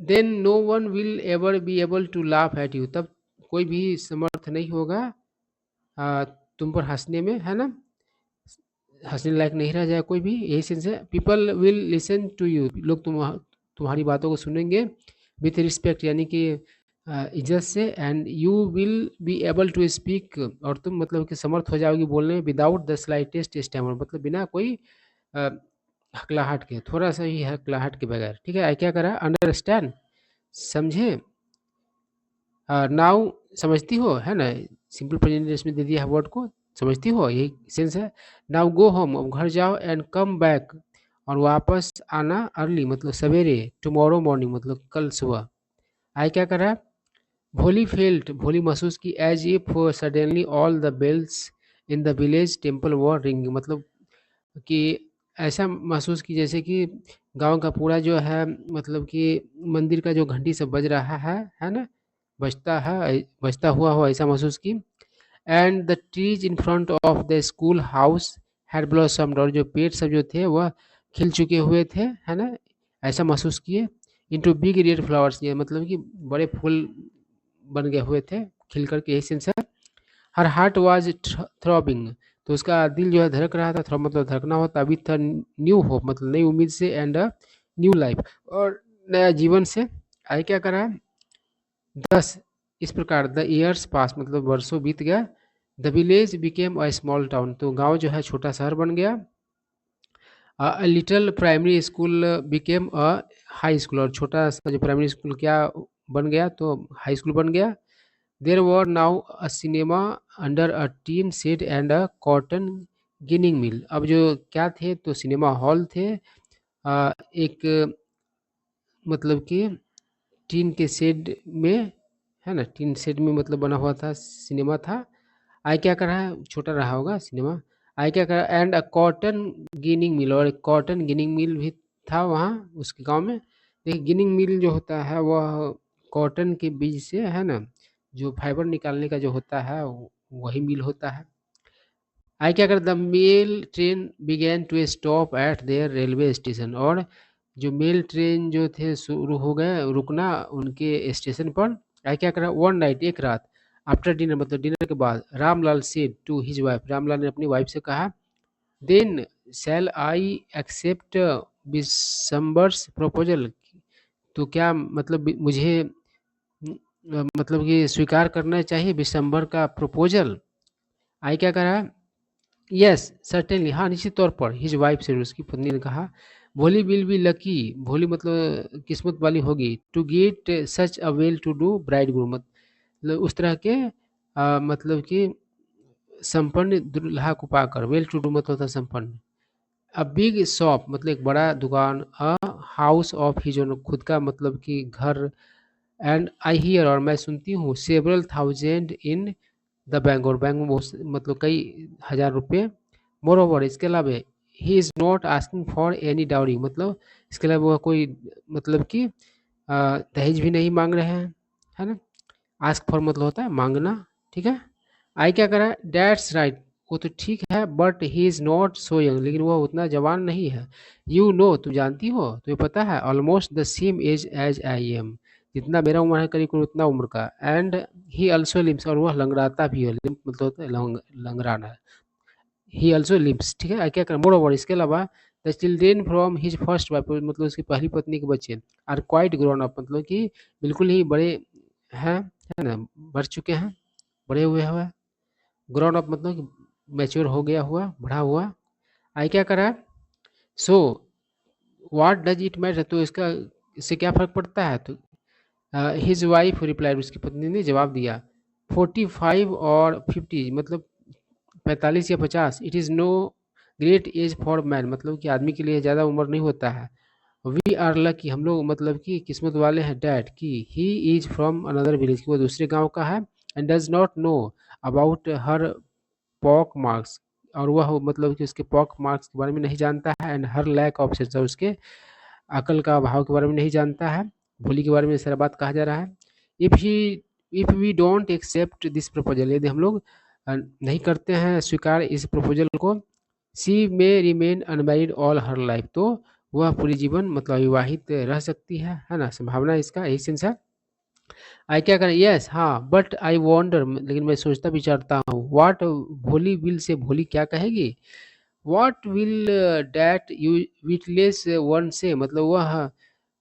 then no one will ever be able to laugh at you, तब कोई भी समर्थ नहीं होगा तुम पर हंसने में, है ना, हंसने लायक नहीं रह जाए कोई भी, यही सेंस है। People will listen to you, लोग तुम्हारी बातों को सुनेंगे, विथ रिस्पेक्ट यानी कि इज्जत से। And you will be able to speak, और तुम मतलब कि समर्थ हो जाओगी बोलने में, विदाउट द स्लाइटेस्ट स्टैमर, मतलब बिना कोई अ, हकलाहट के, थोड़ा सा ही हकलाहट के बगैर, ठीक है। आई क्या करा, अंडरस्टैंड, समझे। नाउ, समझती हो, है ना, सिंपल प्रेजेंट में दे दिया है वर्ड को, समझती हो, यही सेंस है। नाउ गो होम, अब घर जाओ, एंड कम बैक, और वापस आना, अर्ली मतलब सवेरे, टुमारो मॉर्निंग मतलब कल सुबह। आई क्या करा, भोली फेल्ट, भोली महसूस की, as if suddenly all the bells in the village temple were ring, मतलब कि ऐसा महसूस की जैसे कि गांव का पूरा जो है मतलब कि मंदिर का जो घंटी सब बज रहा है ना, बजता है, बजता हुआ हो, ऐसा महसूस की। And the trees in front of the school house had blossomed, और जो पेड़ सब जो थे वह खिल चुके हुए थे, है ना, ऐसा महसूस किए। इनटू बिग रेड फ्लावर्स, ये मतलब कि बड़े फूल बन गए हुए थे, खिल करके, यही सेंस है। हर हार्ट वाज थ्रॉबिंग, तो उसका दिल जो है धड़क रहा था, थ्रॉब मतलब धड़कना होता, अभी था न्यू होप मतलब नई उम्मीद से, एंड न्यू लाइफ, और नया जीवन से। आई क्या करा, 10, इस प्रकार द ईयर्स पास मतलब वर्षों बीत गया। The village became a small town, तो गांव जो है छोटा शहर बन गया। Little primary school became a high school, और छोटा सा जो प्राइमरी स्कूल क्या बन गया, तो हाई स्कूल बन गया। There were now a cinema under a tin shed and a cotton ginning mill, अब जो क्या थे, तो सिनेमा हॉल थे, एक मतलब कि टीन के शेड में, है ना, टीन शेड में मतलब बना हुआ था, सिनेमा था। आई क्या कर रहा है, छोटा रहा होगा सिनेमा। आई क्या कर रहा है, एंड अ कॉटन गिनिंग मिल, और एक कॉटन गिनिंग मिल भी था वहाँ उसके गांव में। देखिए गिनिंग मिल जो होता है वह कॉटन के बीज से है ना, जो फाइबर निकालने का जो होता है वही मिल होता है। आई क्या कर, the mail train began to stop at their railway station, और जो मेल ट्रेन जो थे शुरू हो गए रुकना उनके स्टेशन पर। आई क्या करा, वन नाइट एक रात, आफ्टर डिनर मतलब डिनर के बाद, Ramlal said to his wife, Ramlal ने अपनी वाइफ से कहा, then shall I accept Bishambar's proposal, तो क्या मतलब मुझे मतलब कि स्वीकार करना चाहिए बिशंबर का प्रपोजल। आई क्या करा, यस सर्टेनली, हाँ निश्चित तौर पर, हिज वाइफ से, उसकी पत्नी ने कहा, भोली विल बी लकी, भोली मतलब किस्मत वाली होगी, to get such a well to do bridegroom, मतलब उस तरह के मतलब कि संपन्न दुल्हा को पाकर, वेल टू डू मतलब होता है संपन्न। अ बिग शॉप मतलब एक बड़ा दुकान, a house of his own खुद का मतलब कि घर, एंड आई हियर और मैं सुनती हूँ, several thousand in the bank, और बैंक में बहुत मतलब कई हजार रुपये। मोर ओवर इसके अलावा, he is not asking for any dowry, मतलब इसके अलावा वह कोई मतलब कि दहेज भी नहीं मांग रहे हैं, है ना। आस्क फॉर मतलब होता है मांगना, ठीक है। आई क्या करा, डैट्स राइट, वो तो ठीक है, but he is not so young, लेकिन वह उतना जवान नहीं है। यू नो तुम जानती हो, तुम्हें पता है, almost the same age as I am, जितना मेरा उम्र है करीब करीब उतना उम्र का। एंड ही ऑल्सो लिम्स, और वह लंगड़ाता भी है, लिम्प मतलब होता है लंगड़ाना। ही ऑल्सो लिव्स, ठीक है। क्या कर, मोर ओवर इसके अलावा, the children from his first wife मतलब उसकी पहली पत्नी के बच्चे, आर क्वाइट ग्रोन अप मतलब कि बिल्कुल ही बड़े हैं, है ना, बढ़ चुके हैं, बड़े हुए हुए। ग्रोन अप मतलब कि मैच्योर हो गया हुआ, बड़ा हुआ। आई क्या करा, so what does it matter, तो इसका इससे क्या फर्क पड़ता है, तो हिज वाइफ रिप्लाइड, उसकी पत्नी ने जवाब दिया, 45 और 50 मतलब 45 या 50, it is no great age for man, मतलब कि आदमी के लिए ज़्यादा उम्र नहीं होता है। वी आर लकी, हम लोग मतलब कि किस्मत वाले हैं, डैट कि he is from another village, कि वो दूसरे गांव का है, and does not know about her pock marks, और वह मतलब कि उसके पॉक मार्क्स के बारे में नहीं जानता है, and her lack of sense, और उसके अकल का अभाव के बारे में नहीं जानता है। भोली के बारे में सारा बात कहा जा रहा है। If he if we don't accept this proposal, यदि हम लोग नहीं करते हैं स्वीकार इस प्रपोजल को, she may remain unmarried all her life, तो वह पूरी जीवन मतलब अविवाहित रह सकती है ना, संभावना इसका यही सेंस है। आई क्या करें, यस हाँ, बट आई वॉन्डर, लेकिन मैं सोचता विचारता हूँ, व्हाट भोली विल से, भोली क्या कहेगी, what will that you witless one से, मतलब वह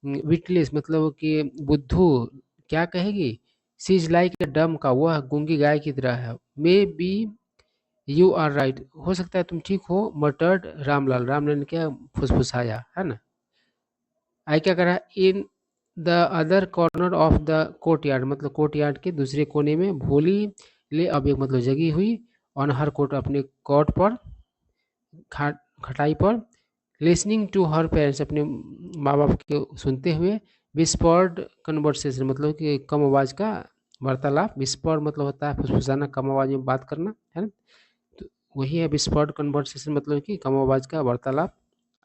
विटलेस मतलब कि बुद्धू क्या कहेगी, सी इज लाइक अ डम का, वह गूंगी गाय की तरह है। Maybe you are right, हो सकता है तुम ठीक हो, मटर्ड रामलाल, रामलाल ने क्या फुसफुसाया, है ना। आई क्या करा, in the other corner of the court yard, मतलब कोर्ट यार्ड के दूसरे कोने में, भोली ले अब एक मतलब जगी हुई, ऑन हर कोर्ट अपने कोर्ट पर, खटाई पर, लिसनिंग टू हर पेरेंट्स अपने माँ बाप के सुनते हुए, विस्पर्ड कन्वर्सेशन मतलब कि कम आवाज़ का वार्तालाप, विस्पर मतलब होता है फुसफुसाना, कम आवाज़ में बात करना, है ना, तो वही है विस्पर्ड कन्वर्सेशन मतलब कि कम आवाज़ का वार्तालाप।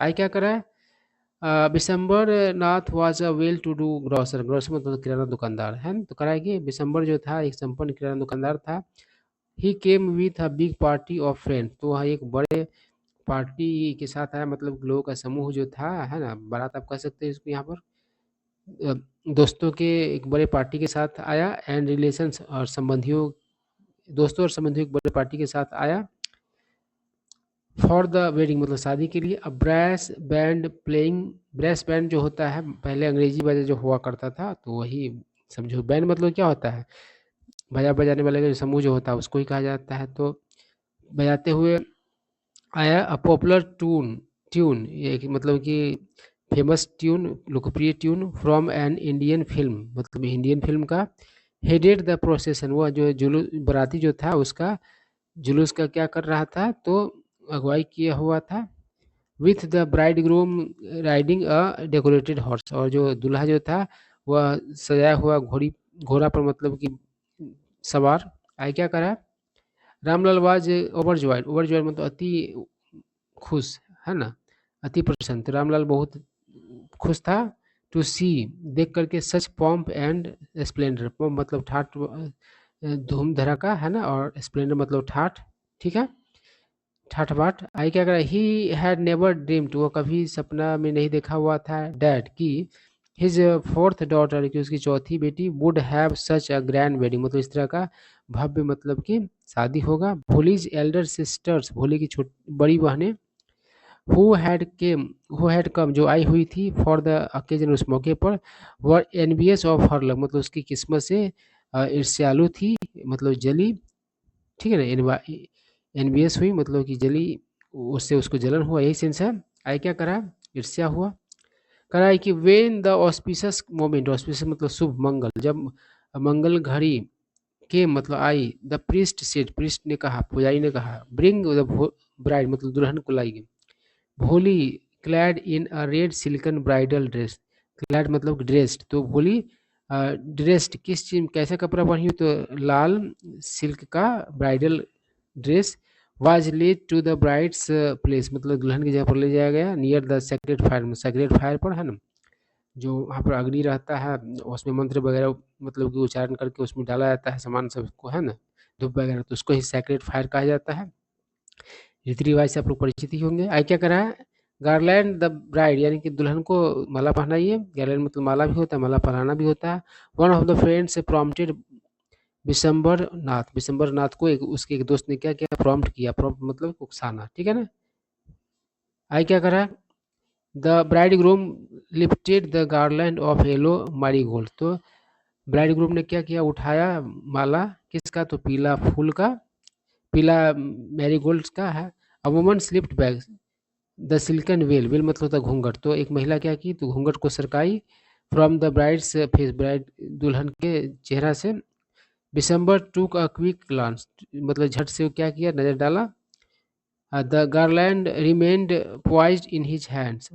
आई क्या करा है, Bishambar Nath was a well to do grocer, grocer मतलब किराना दुकानदार है ना, तो करा है कि बिशंबर जो था एक संपन्न किराना दुकानदार था। He came with a big party of friend, तो वह एक बड़े पार्टी के साथ आया, मतलब लोगों का समूह जो था, है ना, बारात आप कह सकते हैं इसको यहाँ पर, अ, दोस्तों के एक बड़े पार्टी के साथ आया, एंड रिलेशंस और संबंधियों, दोस्तों और संबंधियों की बड़े पार्टी के साथ आया, फॉर द वेडिंग मतलब शादी के लिए। अब brace band playing, brace band जो होता है पहले अंग्रेजी बाजा जो हुआ करता था, तो वही समझो, बैंड मतलब क्या होता है, बाजा बजाने वाले का जो समूह जो होता है उसको ही कहा जाता है। तो बजाते हुए आया, अ पॉपुलर ट्यून ये मतलब कि फेमस ट्यून, लोकप्रिय tune, from an Indian film मतलब इंडियन फिल्म का, हेडेड द प्रोसेसन, वह जो जुलूस बराती जो था उसका जुलूस का क्या कर रहा था, तो अगुवाई किया हुआ था, with the bride groom riding a decorated horse, और जो दूल्हा जो था वह सजाया हुआ घोड़ा पर मतलब कि सवार। आई क्या करा, रामलाल वाज ओवरजॉयड, ओवरजॉयड मतलब अति खुश, है ना, अति प्रसन्न। तो रामलाल बहुत खुश था टू सी, देख करके सच पॉम्प एंड स्प्लेंडर। पॉम्प मतलब ठाट धूम धड़ाका, है ना, और स्प्लेंडर मतलब ठाठ, ठीक है, ठाठ बाट। आई क्या करा, ही हैड नेवर ड्रीम्ड, वो कभी सपना में नहीं देखा हुआ था, डैड की हिज फोर्थ डॉटर, कि उसकी चौथी बेटी would have such a grand wedding, मतलब इस तरह का भव्य मतलब कि शादी होगा। भोलीज एल्डर सिस्टर्स, भोली की बड़ी बहनें, हु हैड कम, जो आई हुई थी, फॉर द ओकेजन, उस मौके पर, वर एनवियस ऑफ हर लव, मतलब उसकी किस्मत से ईर्ष्यालु थी, मतलब जली, ठीक है ना, एनवियस हुई मतलब कि जली, उससे उसको जलन हुआ, यही सेंस है। आई क्या करा, ईर्ष्या हुआ। करा है कि when the auspicious moment, auspicious मतलब शुभ मंगल, जब मंगल घड़ी के मतलब आई, द प्रीस्ट सेड, प्रीस्ट ने कहा, पुजारी ने कहा, ब्रिंग द ब्राइड, मतलब दुल्हन को लाएगी। Bholi clad in a red silken bridal dress, clad मतलब ड्रेस्ड, तो भोली ड्रेस्ड किस चीज, कैसा कपड़ा पहनी हुई, तो लाल सिल्क का bridal dress. Was led to the bride's place, मतलब दुल्हन की जगह पर ले जाया गया, near the sacred fire, sacred fire पर, है ना, जो वहाँ पर अग्नि रहता है, उसमें मंत्र वगैरह मतलब कि उच्चारण करके उसमें डाला जाता है सामान सबको, है ना, धूप वगैरह, तो उसको ही सेक्रेट फायर कहा जाता है। रीति रिवाज से आप लोग परिचित ही होंगे। आई क्या करा है, गार्लैंड द ब्राइड, यानी कि दुल्हन को माला पहनाइए। गार्लैंड मतलब माला भी होता है, माला पहनाना भी होता है। One of the friends prompted Bishambar Nath, Bishambar Nath को एक उसके एक दोस्त ने क्या किया, प्रॉम्प्ट किया, प्रॉम्प्ट मतलब उकसाना, ठीक है ना। आई क्या करा, the bride groom lifted the garland of yellow marigold, तो ब्राइड ग्रूम ने क्या किया, उठाया माला किसका, तो पीला फूल का, पीला मैरीगोल्ड का है। A woman slipped bag the silken well, well मतलब होता है घूंघट, तो एक महिला क्या की, तो घूंघट को सरकाई, from the bride's face, bride दुल्हन के चेहरा से। दिसंबर टूक अ क्विक ग्लांस, मतलब झट से वो क्या किया, नजर डाला। The garland remained poised in his hands,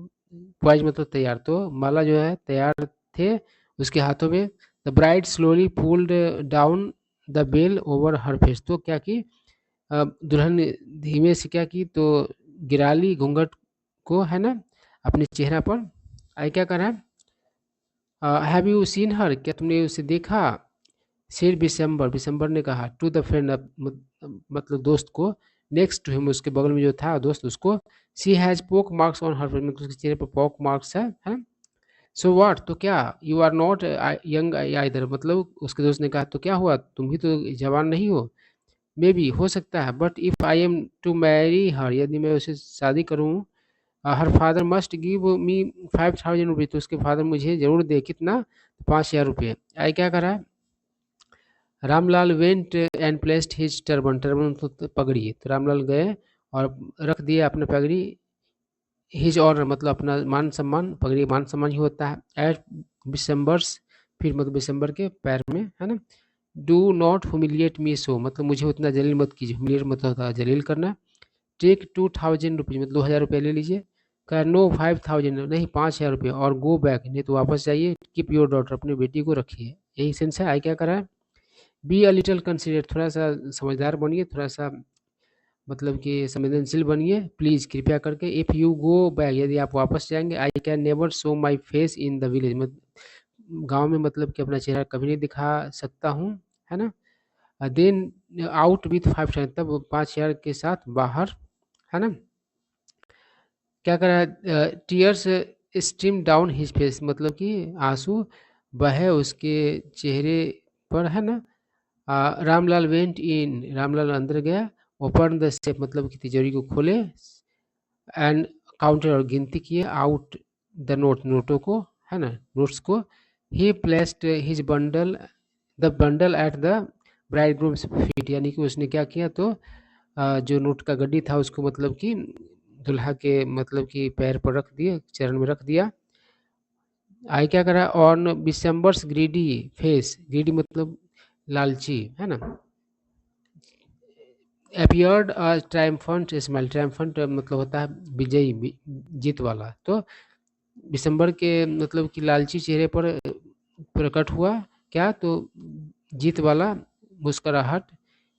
poised मतलब तैयार, तो माला जो है तैयार थे उसके हाथों में। The bride slowly pulled down the veil over her face, तो क्या की, दुल्हन ने धीमे से क्या की, तो गिरा ली घूंघट को, है ना, अपने चेहरा पर। आई क्या करा, हैव यू सीन हर, क्या तुमने उसे देखा। शेर बिशंबर, बिशंबर ने कहा, टू द फ्रेंड, मतलब दोस्त को, नेक्स्ट टू हिम, उसके बगल में जो था दोस्त उसको, सी हैज पोक मार्क्स ऑन हर, मतलब उसके चेहरे पर पोक मार्क्स है। सो व्हाट, तो क्या, you are not young either, मतलब उसके दोस्त ने कहा, तो क्या हुआ, तुम भी तो जवान नहीं हो। मे बी हो सकता है, but if I am to marry her, यदि मैं उसे शादी करूँ, her father must give me 5,000 रुपये, तो उसके फादर मुझे जरूर दे, कितना, 5,000 रुपये। आई क्या करा, Ramlal went and placed his turban, turban मतलब पगड़ी, तो रामलाल गए और रख दिए अपना पगड़ी, हिज ऑनर मतलब अपना मान सम्मान, पगड़ी मान सम्मान ही होता है, एट बिशंबर्स, फिर मतलब बिशंबर के पैर में, है ना। डू नॉट ह्यूमिलिएट मी सो, मतलब मुझे उतना जलील मत कीजिए, ह्यूमिलिएट मतलब होता है जलील करना। टेक 2,000 रुपीज़, मतलब 2,000 रुपये ले लीजिए। कहा नो 5,000, नहीं 5,000 रुपये, और गो बैक, नहीं तो वापस जाइए, कीप योर डॉटर, अपनी बेटी को रखिए, यही सेंस है। आई क्या करा है, बी अ लिटिल कंसिडरेट, थोड़ा सा समझदार बनिए, थोड़ा सा मतलब कि संवेदनशील बनिए, प्लीज़ कृपया करके। इफ़ यू गो बैक, यदि आप वापस जाएंगे, I can never show my face in the village, गांव में मतलब कि अपना चेहरा कभी नहीं दिखा सकता हूँ, है ना। देन आउट विथ 5,000, तब 5,000 के साथ बाहर, है ना। क्या करा, tears stream down his face, मतलब कि आंसू बहे उसके चेहरे पर, है ना। रामलाल वेंट इन, रामलाल अंदर गया। ओपन द सेफ, मतलब कि तिजोरी को खोले, एंड काउंटर और गिनती किए, आउट द नोट, नोटों को, है ना, नोट्स को। ही placed his bundle, the bundle at the bride grooms feet, यानी कि उसने क्या किया, तो जो नोट का गड्डी था उसको मतलब कि दुल्हा के मतलब कि पैर पर रख दिए, चरण में रख दिया। आई क्या करा, ऑन बिशंबर्स ग्रीडी फेस, ग्रीडी मतलब लालची, है ना, अपीयर्ड अ ट्रायम्फेंट स्माइल, ट्रायम्फेंट मतलब होता है विजयी, जीत वाला, तो दिसंबर के मतलब कि लालची चेहरे पर प्रकट हुआ क्या, तो जीत वाला मुस्कुराहट।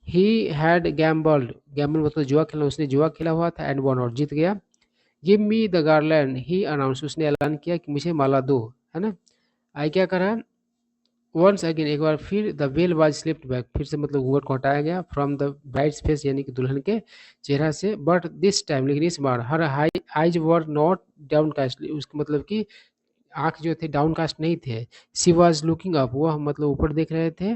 ही हैड गैम्बल्ड, गैम्बल मतलब जुआ खेला, उसने जुआ खेला हुआ था, एंड वॉन और जीत गया। Give me the garland, he announce, उसने ऐलान किया कि मुझे माला दो, है ना। आई क्या करा, वंस अगेन, एक बार फिर, the well was slipped back, फिर से मतलब घूंघट को हटाया गया, फ्रॉम द ब्राइड्स फेस यानी कि दुल्हन के चेहरा से, बट दिस टाइम, लेकिन इस बार, her high eyes were not downcast, उसके मतलब कि आंख जो थे डाउन कास्ट नहीं थे। शी वॉज लुकिंग अप, वह मतलब ऊपर देख रहे थे,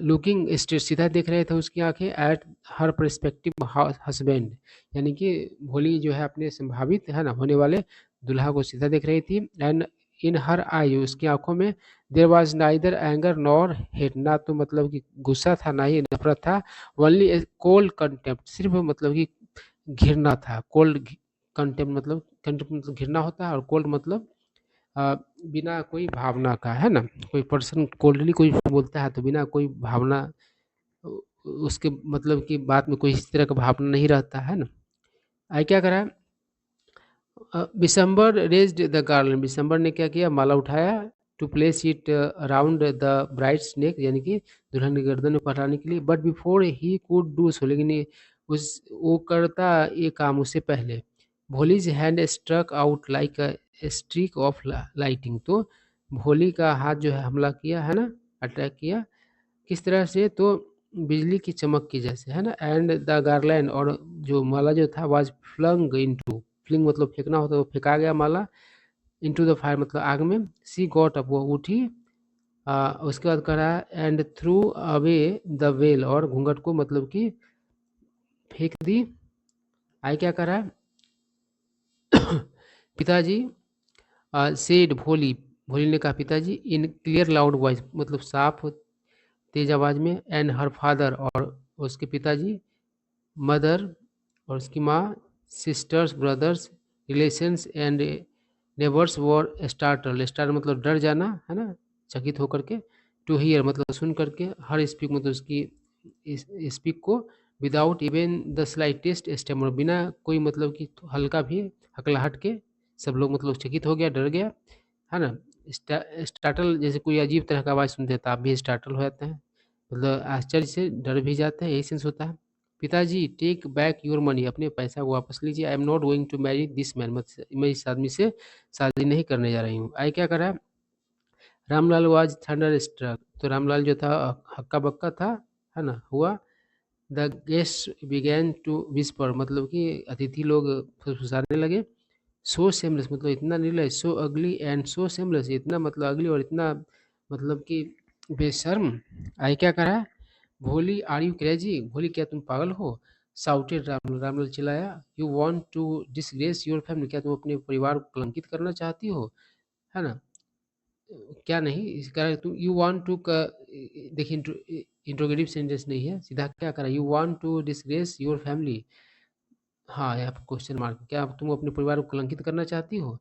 लुकिंग स्ट्रेट, सीधा देख रहे थे उसकी आंखें, एट हर परस्पेक्टिव हस्बैंड, यानी कि भोली जो है अपने संभावित है ना होने वाले दुल्हा को सीधा देख रही थी। एंड इन हर आई, उसकी आंखों में, there was neither anger nor hate, ना तो मतलब कि गुस्सा था ना ही नफरत था, ओनली कोल्ड कंटेम्प्ट, सिर्फ मतलब कि घिरना था। कोल्ड कंटेम्प्ट मतलब, कंटेम्प्ट मतलब घिरना होता है, और कोल्ड मतलब बिना कोई भावना का, है ना। कोई पर्सन कोल्डली कोई बोलता है तो बिना कोई भावना, उ- उसके मतलब कि बात में कोई इस तरह का भावना नहीं रहता है ना। आई क्या करा, Bishambar raised the garland, Bishambar ने क्या किया, माला उठाया, to place it around the bride's neck, यानी कि दुल्हन की गर्दन में पहनाने के लिए, but before he could do so, लेकिन उस वो करता ये काम उससे पहले, Bholi's hand struck out like a streak of lighting, तो भोली का हाथ जो है हमला किया है ना, अटैक किया, किस तरह से, तो बिजली की चमक की जैसे, है ना। एंड द गार्लैंड, और जो माला जो था, वाज फ्लंग इनटू, फ्लिंग मतलब फेंकना होता है, वो फेंका गया माला, इनटू द फायर मतलब आग में। सी गॉट अप, वो उठी, उसके बाद करा, and through away the well, और घूंघट को मतलब कि फेंक दी। आई क्या करा, पिताजी, सेड भोली, भोली ने कहा पिताजी, इन क्लियर लाउड वॉइस मतलब साफ तेज आवाज में, एंड हर फादर, और उसके पिताजी, मदर और उसकी माँ, sisters, brothers, relations and neighbours were startle, start मतलब डर जाना, है ना, चकित होकर के, टू हियर मतलब सुन करके, हर स्पीक मतलब उसकी स्पीक को, without even the slightest stammer, बिना कोई मतलब कि हल्का भी हकलाहट के, सब लोग मतलब चकित हो गया, डर गया, है ना। स्टार्टल जैसे कोई अजीब तरह का आवाज़ सुनते हैं तो आप भी स्टार्टल हो जाते हैं, मतलब आश्चर्य से डर भी जाते हैं, यही सेंस होता है। पिताजी, टेक बैक योर मनी, अपने पैसा को वापस लीजिए, I am not going to marry this man, मैं इस आदमी से शादी नहीं करने जा रही हूँ। आई क्या करा, रामलाल वाज थंडर स्ट्रक, तो रामलाल जो था हक्का बक्का था, है ना, हुआ। The guest began to whisper, मतलब कि अतिथि लोग फुसफुसाने लगे। सो सेमलेस मतलब इतना निर्लज, सो अगली एंड सो सेमलेस, इतना मतलब अगली और इतना मतलब कि बेशर्म। आई क्या करा, भोली, आर यू क्रेजी, भोली क्या तुम पागल हो, साउटेड रामलाल, रामलाल चिल्लाया, you want to disgrace your family, क्या तुम अपने परिवार को कलंकित करना चाहती हो, है ना। क्या नहीं, इस कारण तुम, यू वांट टू, देखिए इंट्रोगेटिव सेंटेंस नहीं है, सीधा क्या करा, you want to disgrace your family, हाँ यहाँ पर क्वेश्चन मार्क, क्या तुम अपने परिवार को कलंकित करना चाहती हो।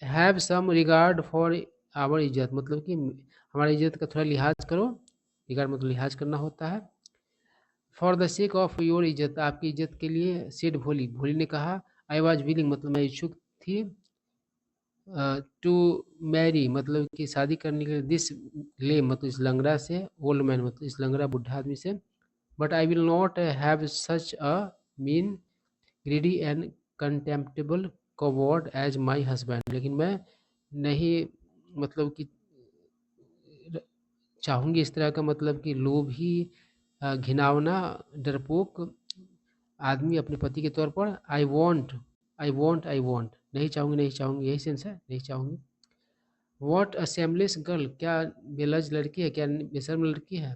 Have some regard for our इज्जत, मतलब कि हमारी इज्जत का थोड़ा लिहाज करो, रिगार्ड मतलब लिहाज करना होता है। For the sake of your इज्जत, आपकी इज्जत के लिए, सेड भोली, भोली ने कहा, आई वॉज विलिंग मतलब मैं इच्छुक थी, टू मैरी मतलब कि शादी करने के लिए, दिस ले मतलब इस लंगड़ा से, ओल्ड मैन मतलब इस लंगड़ा बुढ़ा आदमी से, but I will not have such a mean, greedy and contemptible coward as my husband, लेकिन मैं नहीं मतलब कि चाहूँगी इस तरह का मतलब कि लोभी, घिनौना, डरपोक आदमी अपने पति के तौर पर। आई वॉन्ट नहीं चाहूँगी, नहीं चाहूँगी, यही सेंस है, नहीं चाहूँगी। वॉट अ सेमलेस गर्ल, क्या बेलज लड़की है, क्या बेशर्म लड़की है।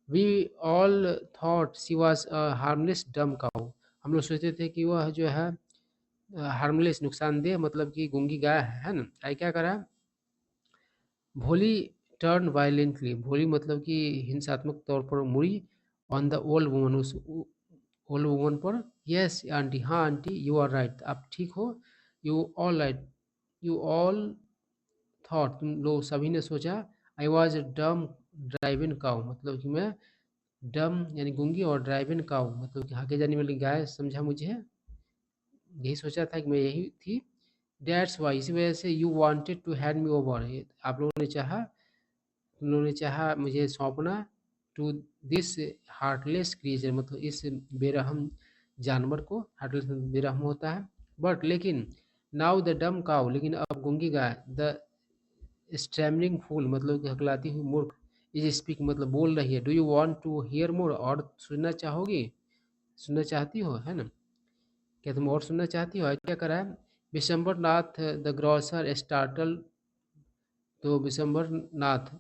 We all thought she was a harmless dumb cow, हम लोग सोचते थे कि वह जो है हार्मलेस नुकसानदेह मतलब कि गूंगी गाय है ना। आई क्या करा, भोली टर्न वायलेंटली, भोली मतलब कि हिंसात्मक तौर पर मुड़ी, ऑन द ओल्ड वुमन, उस ओल्ड वुमन पर। यस आंटी, हाँ आंटी, यू आर राइट, आप ठीक हो। You all right, you all thought, तुम लोग सभी ने सोचा, आई वॉज डम ड्राइविन काउ, मतलब कि मैं डम यानी गूंगी, और ड्राइविन काउ मतलब कि हाँके जाने वाली गाय समझा मुझे, यही सोचा था कि मैं यही थी। डेट्स वाई, इसी वजह से, you wanted to hand me over, आप लोगों ने चाहा, तुम लोगों ने चाहा मुझे सौंपना, टू दिस हार्टलेस क्रिएचर, मतलब इस बेरहम जानवर को, हार्टलेस बेरहम होता है। बट लेकिन नाउ द डम काउ, लेकिन अब गूंगी गाय, द स्टैमरिंग फूल, मतलब कि हकलाती हुई मूर्ख, इज स्पीक, मतलब बोल रही है। Do you want to hear more, और सुनना चाहोगी, सुनना चाहती हो, है ना, क्या तुम और सुनना चाहती हो? क्या करा है? Vishambar Nath the grocer startled, तो विशंबर नाथ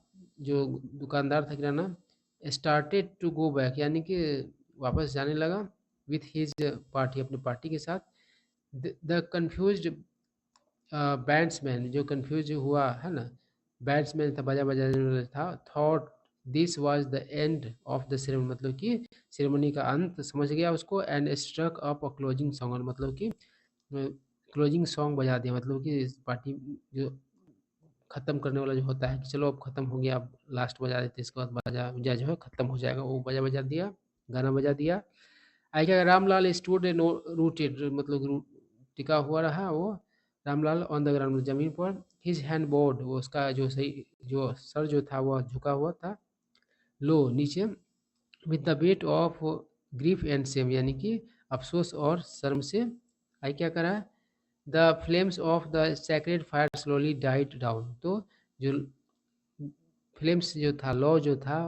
जो दुकानदार था किराना, स्टार्टेड टू गो बैक, यानी कि वापस जाने लगा, विथ हिज पार्टी, अपनी पार्टी के साथ। द कंफ्यूज बैट्समैन, जो कंफ्यूज हुआ है ना, बैट्समैन था, बाजा बजाने वाला था, thought this was the end of the ceremony, मतलब कि सेरेमनी का अंत समझ गया उसको। And struck up a closing song, मतलब कि क्लोजिंग सॉन्ग बजा दिया, मतलब कि इस पार्टी जो ख़त्म करने वाला जो होता है कि चलो अब ख़त्म हो गया, अब लास्ट बजा देते, इसके बाद बाजा बजा जो है ख़त्म हो जाएगा, वो बाजा बजा दिया, गाना बजा दिया। आई क्या, रामलाल स्टूड रूटेड, मतलब टिका हुआ रहा वो रामलाल ऑन द ग्राउंड, जमीन पर। हिज हैंड बोर्ड, वो उसका जो सही जो सर जो था वह झुका हुआ था, लो नीचे, with the weight of grief and same, यानी कि अफसोस और शर्म से। आई क्या करा, the flames of the sacred fire slowly diet down, तो जो फ्लेम्स जो था, लौ जो था,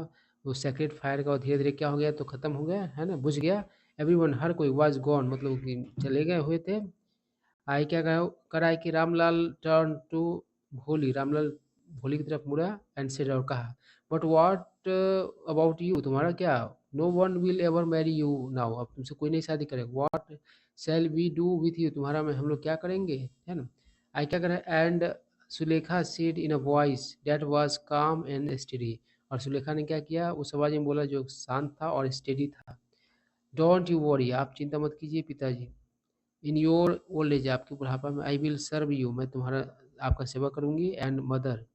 वो सैक्रेड फायर का धीरे धीरे क्या हो गया, तो ख़त्म हो गया, है ना, बुझ गया। एवरीवन, हर कोई, वाज गॉन, मतलब कि चले गए हुए थे। आई क्या करा है कि रामलाल टर्न टू भोली, रामलाल भोली की तरफ मुड़ा, एंड सेड, और कहा, बट व्हाट अबाउट यू, तुम्हारा क्या, no one will ever marry you now, अब तुमसे कोई नहीं शादी करेगा। What shall we do with you, तुम्हारा में हम लोग क्या करेंगे, है ना। आई क्या करा, and Sulekha said in a voice that was काम एंड स्टेडी, और सुलेखा ने क्या किया, उस आवाज में बोला जो शांत था और स्टेडी था। डोंट यू वरी, आप चिंता मत कीजिए पिताजी। इन योर ओल्ड एज, आपके बुढ़ापा में, आई विल सर्व यू, मैं तुम्हारा आपका सेवा करूंगी, and mother,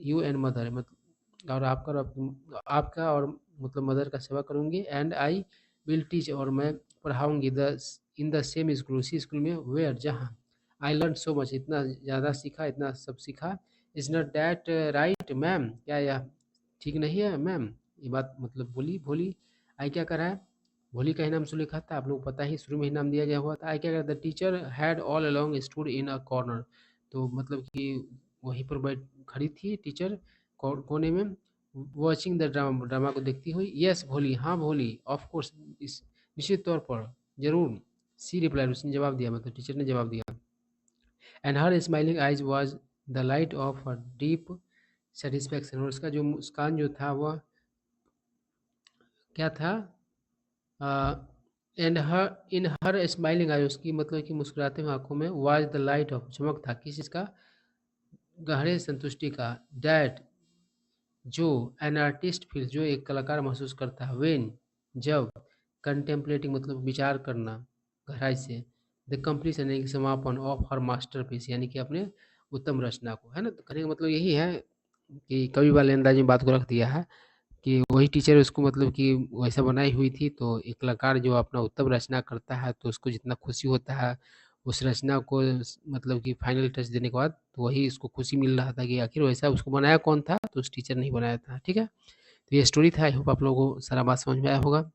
you and mother, मतलब और आपका, और आपका और मतलब मदर का सेवा करूंगी। एंड आई विल टीच, और मैं पढ़ाऊंगी, the in the same school, उसी स्कूल में, वेयर, जहाँ आई लर्न सो मच, इतना ज़्यादा सीखा, इतना सब सीखा। Is not that right ma'am, क्या यह ठीक नहीं है मैम, ये बात मतलब बोली भोली। आई क्या करा है, भोली का ही नाम सुलेखा था, आप लोग पता ही, शुरू में ही नाम दिया गया हुआ था। आई क्या करा, the teacher had all along stood in a corner, तो मतलब कि वहीं पर बैठ खड़ी थी टीचर, कोने में, वॉचिंग द ड्रामा, ड्रामा को देखती हुई। यस भोली, हाँ भोली, ऑफ कोर्स, इस निश्चित तौर पर, जरूर। सी रिप्लाई, उसने जवाब दिया, मतलब टीचर ने जवाब दिया। And her smiling ice was the light of a deep satisfaction, और उसका जो मुस्कान जो था वह क्या था, and her in her smiling आई, उसकी मतलब कि मुस्कुराते हुए आंखों में, वाज द लाइट ऑफ, चमक था, किस चीज़ का, गहरे संतुष्टि का। डैट, जो एन आर्टिस्ट फील, जो एक कलाकार महसूस करता है, वेन, जब, कंटेम्पलेटिंग, मतलब विचार करना गहराई से, द कंप्लीशन, यानी कि समापन, ऑफ हर मास्टरपीस, यानी कि अपने उत्तम रचना को, है ना। तो कहने का मतलब यही है कि कवि वाले अंदाज में बात को रख दिया है कि वही टीचर उसको मतलब कि वैसा बनाई हुई थी, तो एक कलाकार जो अपना उत्तम रचना करता है तो उसको जितना खुशी होता है उस रचना को मतलब कि फाइनल टच देने के बाद, तो वही उसको खुशी मिल रहा था कि आखिर वैसा उसको बनाया कौन था, तो उस टीचर ने ही बनाया था। ठीक है, तो ये स्टोरी था, आई होप आप लोगों को सारा बात समझ में आया होगा।